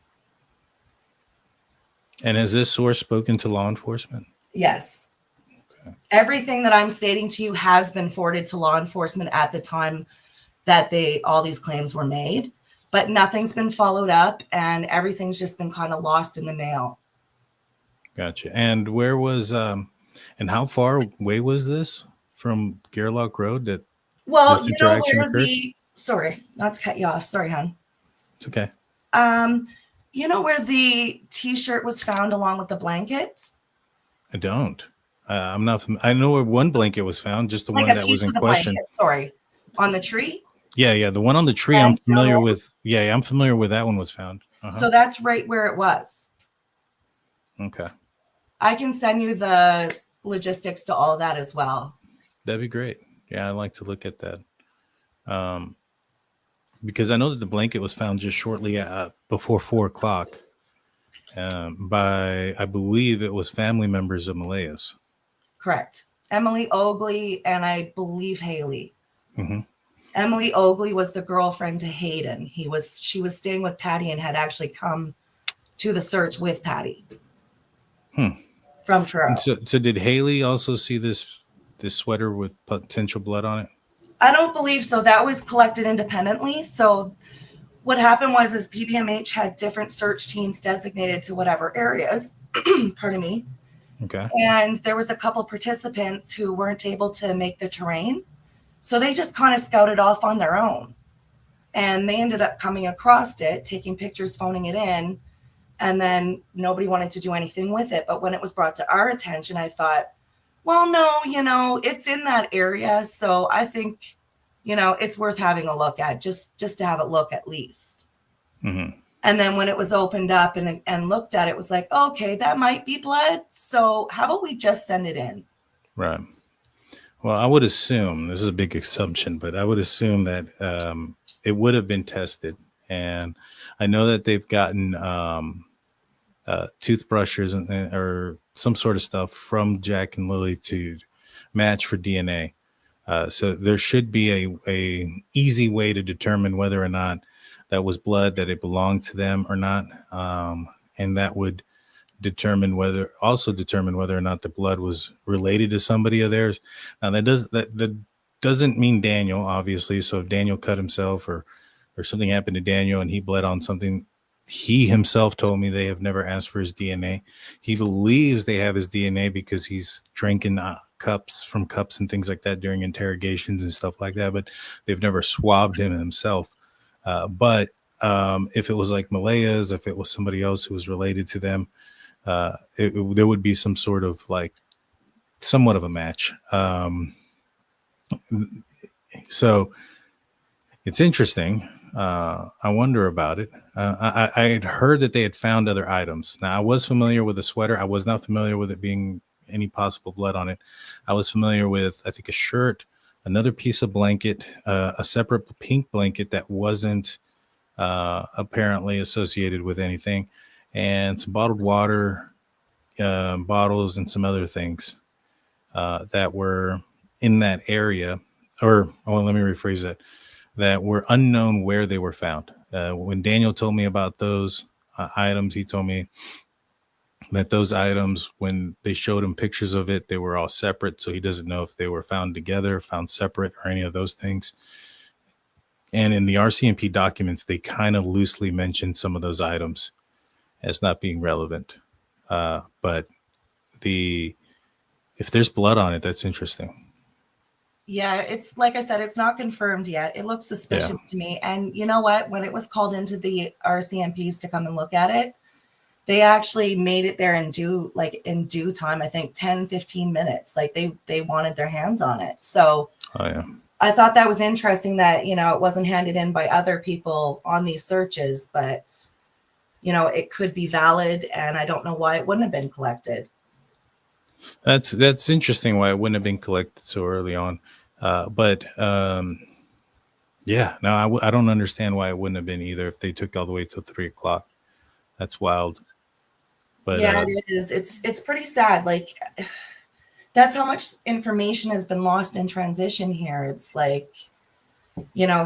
And has this source spoken to law enforcement? Yes. Okay. Everything that I'm stating to you has been forwarded to law enforcement at the time that all these claims were made, but nothing's been followed up and everything's just been kind of lost in the mail. Gotcha. And where was and how far away was this from Gairloch Road? Well, you know where sorry, not to cut you off. Sorry, hon. It's okay. You know where the T-shirt was found along with the blanket? I don't. I'm not. I know where one blanket was found, just the one that was in question. Blanket, sorry, on the tree. Yeah, the one on the tree. I'm familiar with. Yeah, I'm familiar with that one was found. So that's right where it was. Okay. I can send you the logistics to all of that as well. That'd be great. Yeah, I'd like to look at that. Because I know that the blanket was found just shortly before 4:00 by, I believe it was family members of Malaya's. Correct. Emily Oakley and I believe Haley. Emily Oakley was the girlfriend to Hayden. She was staying with Patty and had actually come to the search with Patty. From Truro. So did Haley also see this sweater with potential blood on it? I don't believe so. That was collected independently. So what happened was PBMH had different search teams designated to whatever areas. Pardon me. Okay. And there was a couple participants who weren't able to make the terrain. So they just kind of scouted off on their own. And they ended up coming across it, taking pictures, phoning it in. And then nobody wanted to do anything with it. But when it was brought to our attention, I thought, well, no, it's in that area. So I think, it's worth having a look at, just to have it look at least. And then when it was opened up and looked at, it was like, okay, that might be blood. So how about we just send it in? Right. Well, I would assume, this is a big assumption, but I would assume that it would have been tested. And I know that they've gotten toothbrushes or some sort of stuff from Jack and Lilly to match for DNA. So there should be a easy way to determine whether or not that was blood, that it belonged to them or not. And that would determine whether or not the blood was related to somebody of theirs. Now that doesn't mean Daniel, obviously. So if Daniel cut himself or something happened to Daniel and he bled on something, he himself told me they have never asked for his DNA. He believes they have his DNA because he's drinking cups and things like that during interrogations and stuff like that, but they've never swabbed him himself. But if it was like Malaya's, if it was somebody else who was related to them, there would be some sort of like somewhat of a match. So it's interesting. I wonder about it. I had heard that they had found other items. Now, I was familiar with the sweater. I was not familiar with it being any possible blood on it. I was familiar with, I think, a shirt, another piece of blanket, a separate pink blanket that wasn't apparently associated with anything, and some bottled water bottles and some other things that were in that area. Or, let me rephrase that were unknown where they were found. When Daniel told me about those items, he told me that those items, when they showed him pictures of it, they were all separate. So he doesn't know if they were found together, found separate, or any of those things. And in the RCMP documents, they kind of loosely mentioned some of those items as not being relevant. But if there's blood on it, that's interesting. Yeah, it's like I said, it's not confirmed yet. It looks suspicious to me. And you know what? When it was called into the RCMPs to come and look at it, they actually made it there in due time, I think 10, 15 minutes. Like they wanted their hands on it. So I thought that was interesting that, it wasn't handed in by other people on these searches, but, it could be valid. And I don't know why it wouldn't have been collected. That's interesting why it wouldn't have been collected so early on. I don't understand why it wouldn't have been either if they took all the way till 3:00. That's wild. But yeah, it is. It's pretty sad. Like, that's how much information has been lost in transition here. It's like,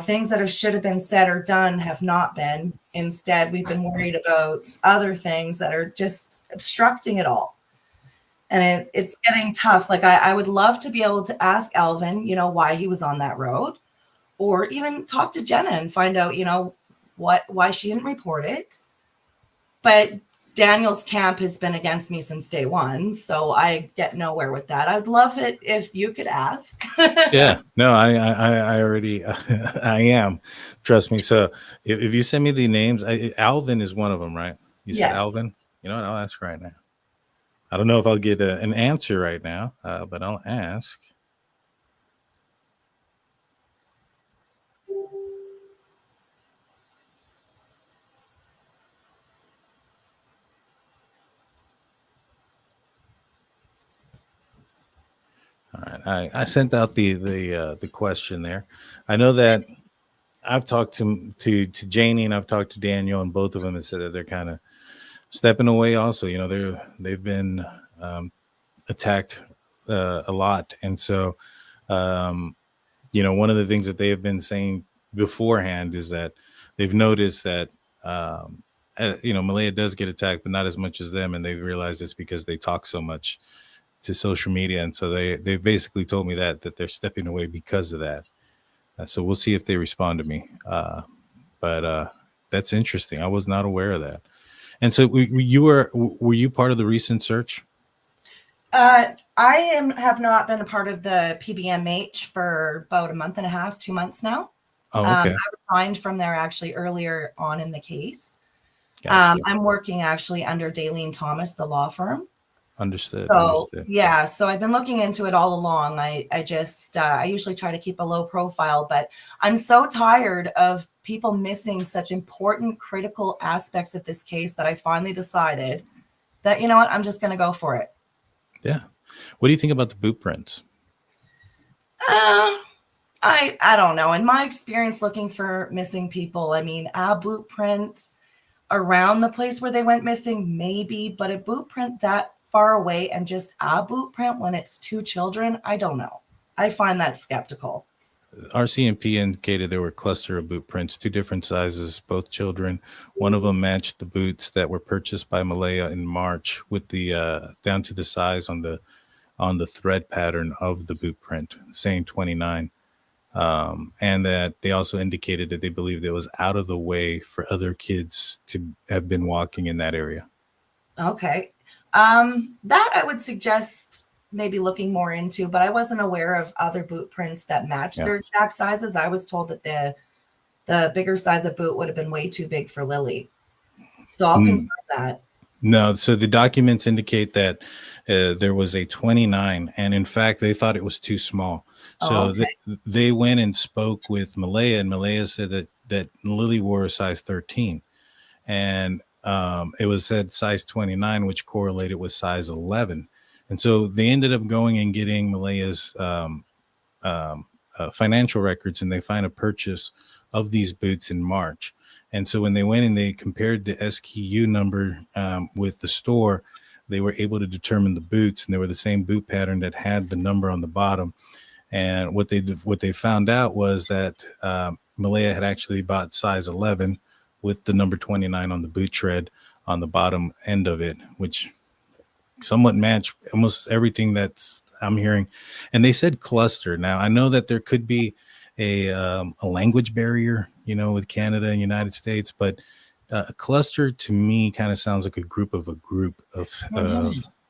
things that should have been said or done have not been. Instead, we've been worried about other things that are just obstructing it all. And it's getting tough. Like, I would love to be able to ask Alvin, why he was on that road, or even talk to Jenna and find out, why she didn't report it. But Daniel's camp has been against me since day one, so I get nowhere with that. I'd love it if you could ask. Yeah, no, I already, I am. Trust me. So if you send me the names, Alvin is one of them, right? You said Yes. Alvin. You know what? I'll ask right now. I don't know if I'll get an answer right now, but I'll ask. All right, I sent out the question there. I know that I've talked to Janie and I've talked to Daniel, and both of them have said that they're kind of stepping away. Also, they've been attacked a lot, and so one of the things that they have been saying beforehand is that they've noticed that Malaya does get attacked, but not as much as them, and they realize it's because they talk so much to social media, and so they basically told me that they're stepping away because of that. So we'll see if they respond to me. But that's interesting. I was not aware of that. And so were you part of the recent search? I have not been a part of the PBMH for about a month and a half, 2 months now. Oh, okay. I resigned from there actually earlier on in the case. Gotcha. I'm working actually under Daleen Thomas, the law firm. Understood. So yeah, so I've been looking into it all along. I usually try to keep a low profile, but I'm so tired of people missing such important, critical aspects of this case that I finally decided that, I'm just going to go for it. Yeah. What do you think about the boot prints? I don't know. In my experience looking for missing people, a boot print around the place where they went missing, maybe, but a boot print that far away and just a boot print when it's two children, I don't know. I find that skeptical. RCMP indicated there were a cluster of boot prints, 2 different sizes, both children. One of them matched the boots that were purchased by Malaya in March, with the down to the size on the thread pattern of the boot print, saying 29. And that they also indicated that they believed it was out of the way for other kids to have been walking in that area. Okay. That I would suggest maybe looking more into, but I wasn't aware of other boot prints that matched their exact sizes. I was told that the bigger size of boot would have been way too big for Lily. So I'll confirm that. No, so the documents indicate that there was a 29, and in fact, they thought it was too small. So they went and spoke with Malaya, and Malaya said that Lily wore a size 13, and it was said size 29, which correlated with size 11. And so they ended up going and getting Malaya's financial records, and they find a purchase of these boots in March. And so when they went and they compared the SKU number with the store, they were able to determine the boots, and they were the same boot pattern that had the number on the bottom. And what they found out was that Malaya had actually bought size 11 with the number 29 on the boot tread on the bottom end of it, which somewhat matched almost everything that's I'm hearing. And they said cluster. Now, I know that there could be a language barrier, with Canada and United States, but a cluster to me kind of sounds like a group of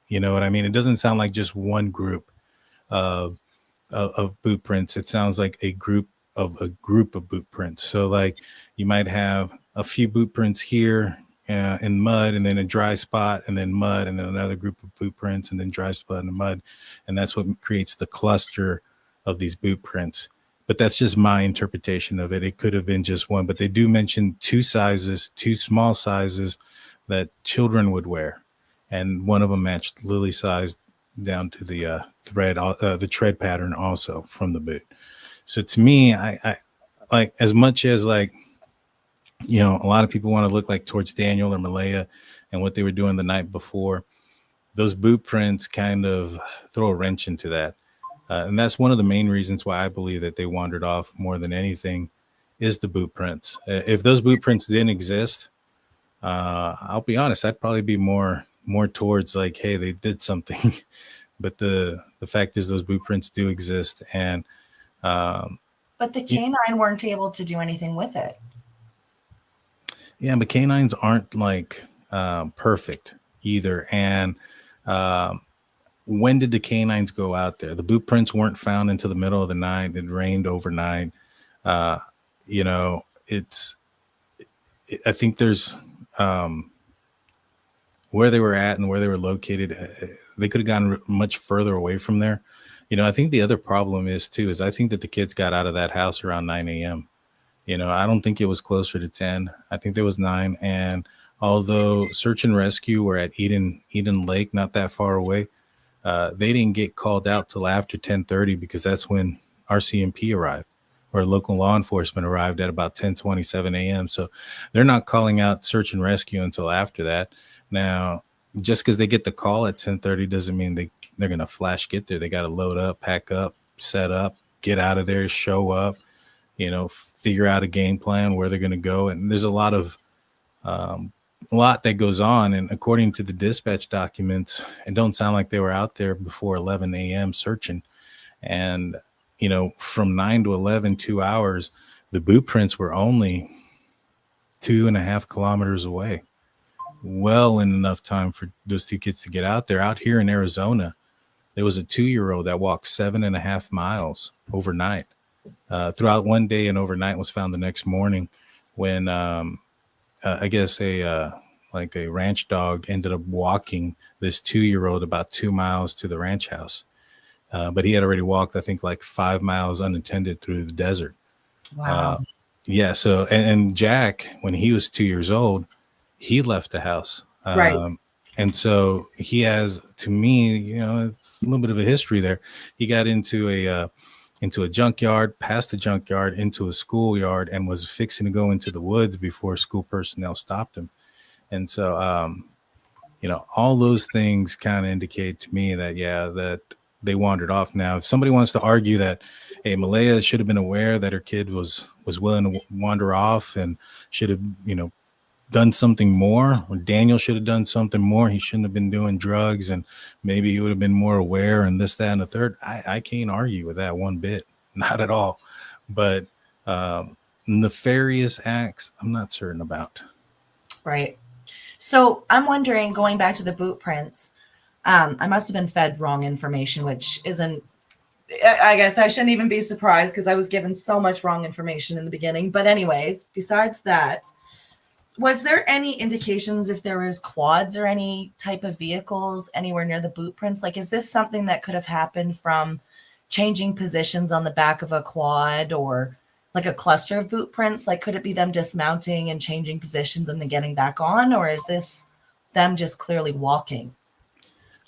you know what I mean? It doesn't sound like just one group of boot prints. It sounds like a group of boot prints. So like you might have a few boot prints here in mud, and then a dry spot, and then mud, and then another group of boot prints, and then dry spot and mud. And that's what creates the cluster of these boot prints. But that's just my interpretation of it. It could have been just one, but they do mention 2 sizes, 2 small sizes that children would wear. And one of them matched Lily size down to the the tread pattern also from the boot. So to me, I like, as much as like, a lot of people want to look like towards Daniel or Malaya and what they were doing the night before, those boot prints kind of throw a wrench into that. And that's one of the main reasons why I believe that they wandered off more than anything, is the boot prints. If those boot prints didn't exist, I'll be honest, I'd probably be more towards like, hey, they did something. But the fact is those boot prints do exist. And but the canine weren't able to do anything with it. Yeah, but canines aren't like perfect either. And when did the canines go out there? The boot prints weren't found until the middle of the night. It rained overnight. I think there's where they were at and where they were located. They could have gone much further away from there. I think the other problem is I think that the kids got out of that house around 9 a.m. I don't think it was closer to 10. I think there was 9. And although search and rescue were at Eden Lake, not that far away, they didn't get called out till after 10:30, because that's when RCMP arrived, or local law enforcement arrived at about 10:27 a.m. So they're not calling out search and rescue until after that. Now, just because they get the call at 10:30 doesn't mean they're going to flash get there. They got to load up, pack up, set up, get out of there, show up, figure out a game plan where they're going to go. And there's a lot that goes on. And according to the dispatch documents, it don't sound like they were out there before 11 a.m. searching. And, from 9 to 11, 2 hours, the boot prints were only 2.5 kilometers away. Well, in enough time for those 2 kids to get out there. Out here in Arizona, there was a 2-year-old that walked 7.5 miles overnight. Throughout one day and overnight, was found the next morning when I guess a ranch dog ended up walking this 2-year-old about 2 miles to the ranch house. But he had already walked, I think, like 5 miles unattended through the desert. Wow. Yeah. So, and Jack, when he was 2 years old, he left the house. Right. And so he has, to me, a little bit of a history there. He got into a junkyard, past the junkyard, into a schoolyard, and was fixing to go into the woods before school personnel stopped him. And so, all those things kind of indicate to me that, that they wandered off. Now, if somebody wants to argue that, hey, Malaya should have been aware that her kid was willing to wander off and should have, done something more, or Daniel should have done something more. He shouldn't have been doing drugs, and maybe he would have been more aware and this, that, and the third. I can't argue with that one bit. Not at all. But nefarious acts, I'm not certain about. Right. So I'm wondering, going back to the boot prints, I must have been fed wrong information, which isn't, I guess I shouldn't even be surprised because I was given so much wrong information in the beginning. But anyways, besides that, was there any indications if there was quads or any type of vehicles anywhere near the boot prints? Like, is this something that could have happened from changing positions on the back of a quad, or like a cluster of boot prints? Like, could it be them dismounting and changing positions and then getting back on? Or is this them just clearly walking?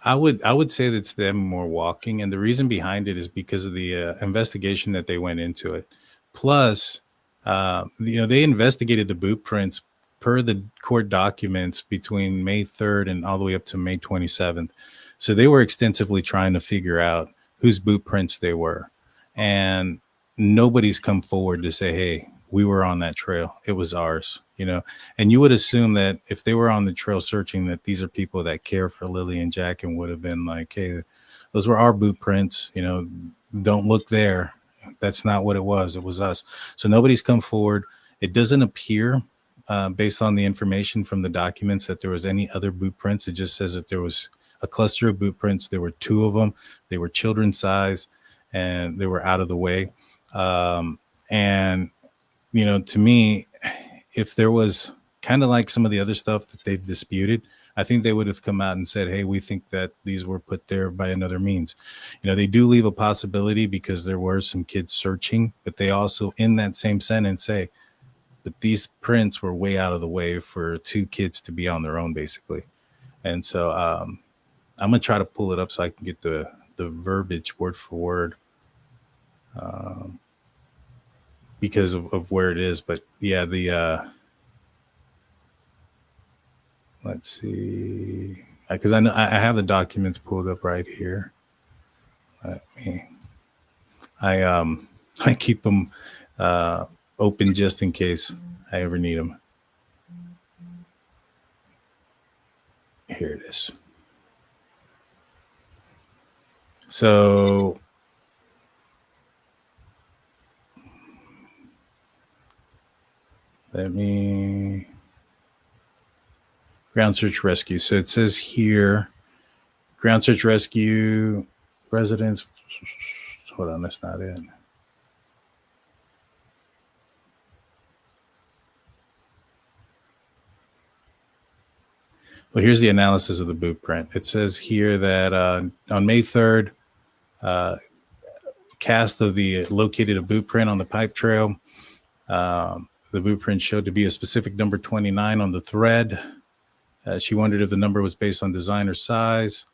I would say that it's them more walking. And the reason behind it is because of the investigation that they went into it. Plus, they investigated the boot prints per the court documents between May 3rd and all the way up to May 27th. So they were extensively trying to figure out whose boot prints they were. And nobody's come forward to say, hey, we were on that trail. It was ours, And you would assume that if they were on the trail searching, that these are people that care for Lily and Jack and would have been like, hey, those were our boot prints, don't look there. That's not what it was. It was us. So nobody's come forward. It doesn't appear, based on the information from the documents, that there was any other boot prints. It just says that there was a cluster of boot prints. There were 2 of them. They were children's size, and they were out of the way. To me, if there was kind of like some of the other stuff that they've disputed, I think they would have come out and said, hey, we think that these were put there by another means. They do leave a possibility because there were some kids searching, but they also, in that same sentence, say, but these prints were way out of the way for 2 kids to be on their own, basically. And so I'm going to try to pull it up so I can get the verbiage word for word, because of where it is. But yeah, let's see, because I know I have the documents pulled up right here. I keep them open just in case I ever need them. Here it is. So ground search rescue. So it says here, ground search rescue residents. Hold on, that's not it. Well, here's the analysis of the boot print. It says here that on May 3rd, cast of the located a boot print on the pipe trail. The boot print showed to be a specific number 29 on the thread. She wondered if the number was based on design or size.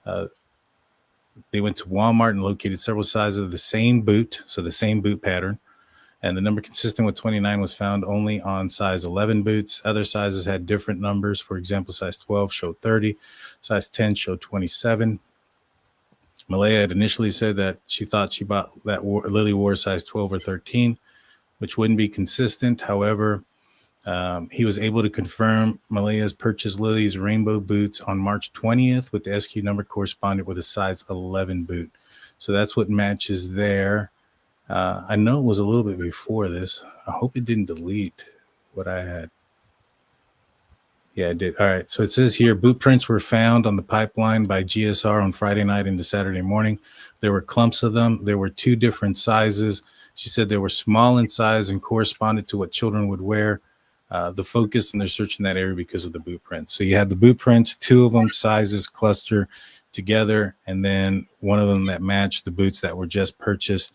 They went to Walmart and located several sizes of the same boot, so the same boot pattern. And the number consistent with 29 was found only on size 11 boots. Other sizes had different numbers. For example, size 12 showed 30, size 10 showed 27. Malaya had initially said that she thought Lily wore size 12 or 13, which wouldn't be consistent. However, he was able to confirm Malaya's purchased Lily's rainbow boots on March 20th with the SQ number corresponded with a size 11 boot. So that's what matches there. I know it was a little bit before this. I hope it didn't delete what I had. Yeah, it did. All right. So it says here, boot prints were found on the pipeline by GSR on Friday night into Saturday morning. There were clumps of them. There were 2 different sizes. She said they were small in size and corresponded to what children would wear. The focus, and they're searching that area because of the boot prints. So you had the boot prints, 2 of them sizes cluster together, and then one of them that matched the boots that were just purchased.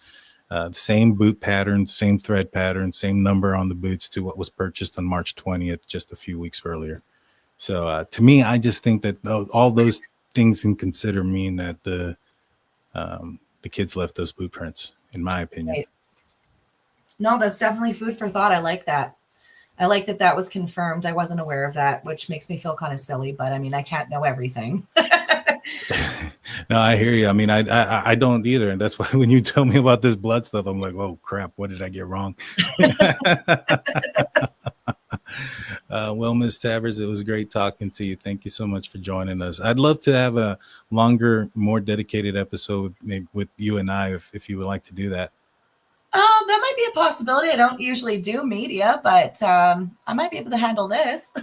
The same boot pattern, same thread pattern, same number on the boots to what was purchased on March 20th, just a few weeks earlier. So to me, I just think that all those things in consider mean that the kids left those boot prints, in my opinion. Right. No, that's definitely food for thought. I like that. I like that that was confirmed. I wasn't aware of that, which makes me feel kind of silly, but I mean, I can't know everything. No, I hear you. I mean, I don't either, and that's why when you tell me about this blood stuff, I'm like, oh crap, what did I get wrong? Well, Ms. Tavers, it was great talking to you. Thank you so much for joining us. I'd love to have a longer, more dedicated episode maybe with you and I, if you would like to do that. That might be a possibility. I don't usually do media, but I might be able to handle this.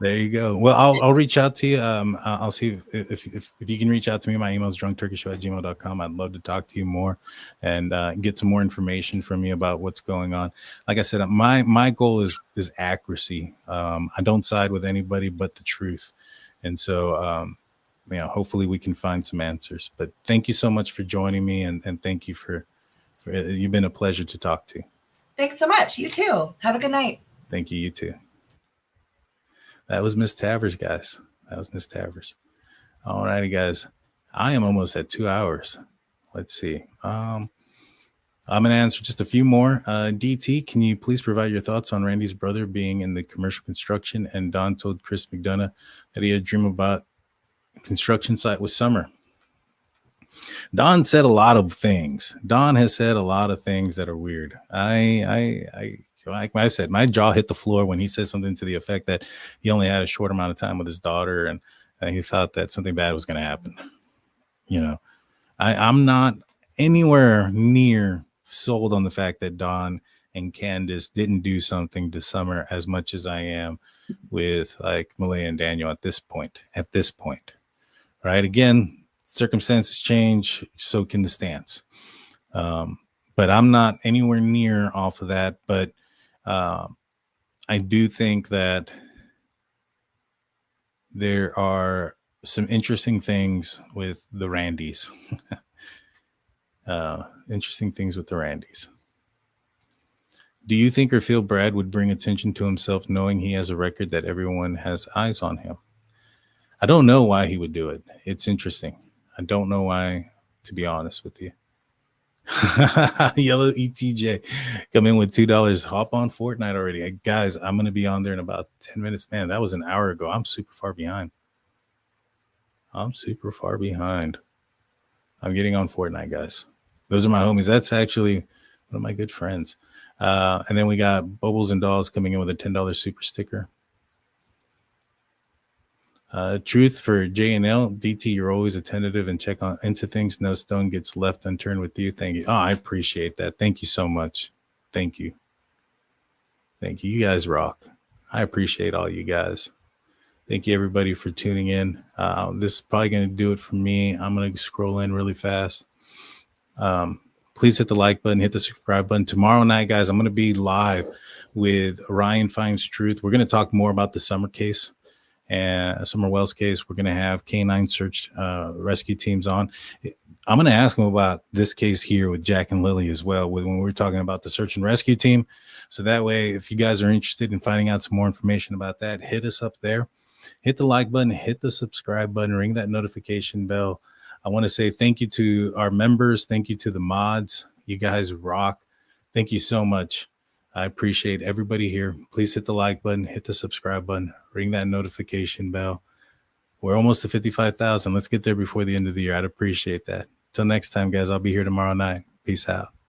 There you go. Well, I'll reach out to you. I'll see if you can reach out to me. My email is drunkturkeyshow@gmail.com. I'd love to talk to you more and get some more information from you about what's going on. Like I said, my goal is accuracy. I don't side with anybody but the truth. And so, hopefully we can find some answers. But thank you so much for joining me. And thank you for you've been a pleasure to talk to. Thanks so much. You too. Have a good night. Thank you. You too. That was Miss Tavers, guys. That was Miss Tavers. All righty, guys. I am almost at 2 hours. Let's see. I'm going to answer just a few more. DT, can you please provide your thoughts on Randy's brother being in the commercial construction? And Don told Chris McDonough that he had a dream about a construction site with Summer. Don said a lot of things. Don has said a lot of things that are weird. Like I said, my jaw hit the floor when he said something to the effect that he only had a short amount of time with his daughter and he thought that something bad was going to happen. I'm not anywhere near sold on the fact that Don and Candace didn't do something to Summer as much as I am with like Malaya and Daniel at this point, right? Again, circumstances change, so can the stance. But I'm not anywhere near off of that. But I do think that there are some interesting things with the Randys. Do you think or feel Brad would bring attention to himself knowing he has a record that everyone has eyes on him? I don't know why he would do it. It's interesting. I don't know why, to be honest with you. Yellow ETJ come in with $2. Hop on Fortnite already. Guys, I'm going to be on there in about 10 minutes. Man, that was an hour ago. I'm super far behind. I'm getting on Fortnite, guys. Those are my homies. That's actually one of my good friends. And then we got Bubbles and Dolls coming in with a $10 super sticker. Truth for J&L. DT, you're always attentive and check into things. No stone gets left unturned with you. Thank you. Oh, I appreciate that. Thank you so much. Thank you. You guys rock. I appreciate all you guys. Thank you, everybody, for tuning in. This is probably going to do it for me. I'm going to scroll in really fast. Please hit the like button, hit the subscribe button. Tomorrow night, guys, I'm going to be live with Ryan Finds Truth. We're going to talk more about the Summer case and Summer Wells case. We're going to have K9 search rescue teams on. I'm going to ask them about this case here with Jack and Lilly as well, when we're talking about the search and rescue team. So that way, if you guys are interested in finding out some more information about that, hit us up there. Hit the like button, hit the subscribe button, ring that notification bell. I want to say thank you to our members. Thank you to the mods. You guys rock. Thank you so much. I appreciate everybody here. Please hit the like button, hit the subscribe button, ring that notification bell. We're almost to 55,000. Let's get there before the end of the year. I'd appreciate that. Till next time, guys, I'll be here tomorrow night. Peace out.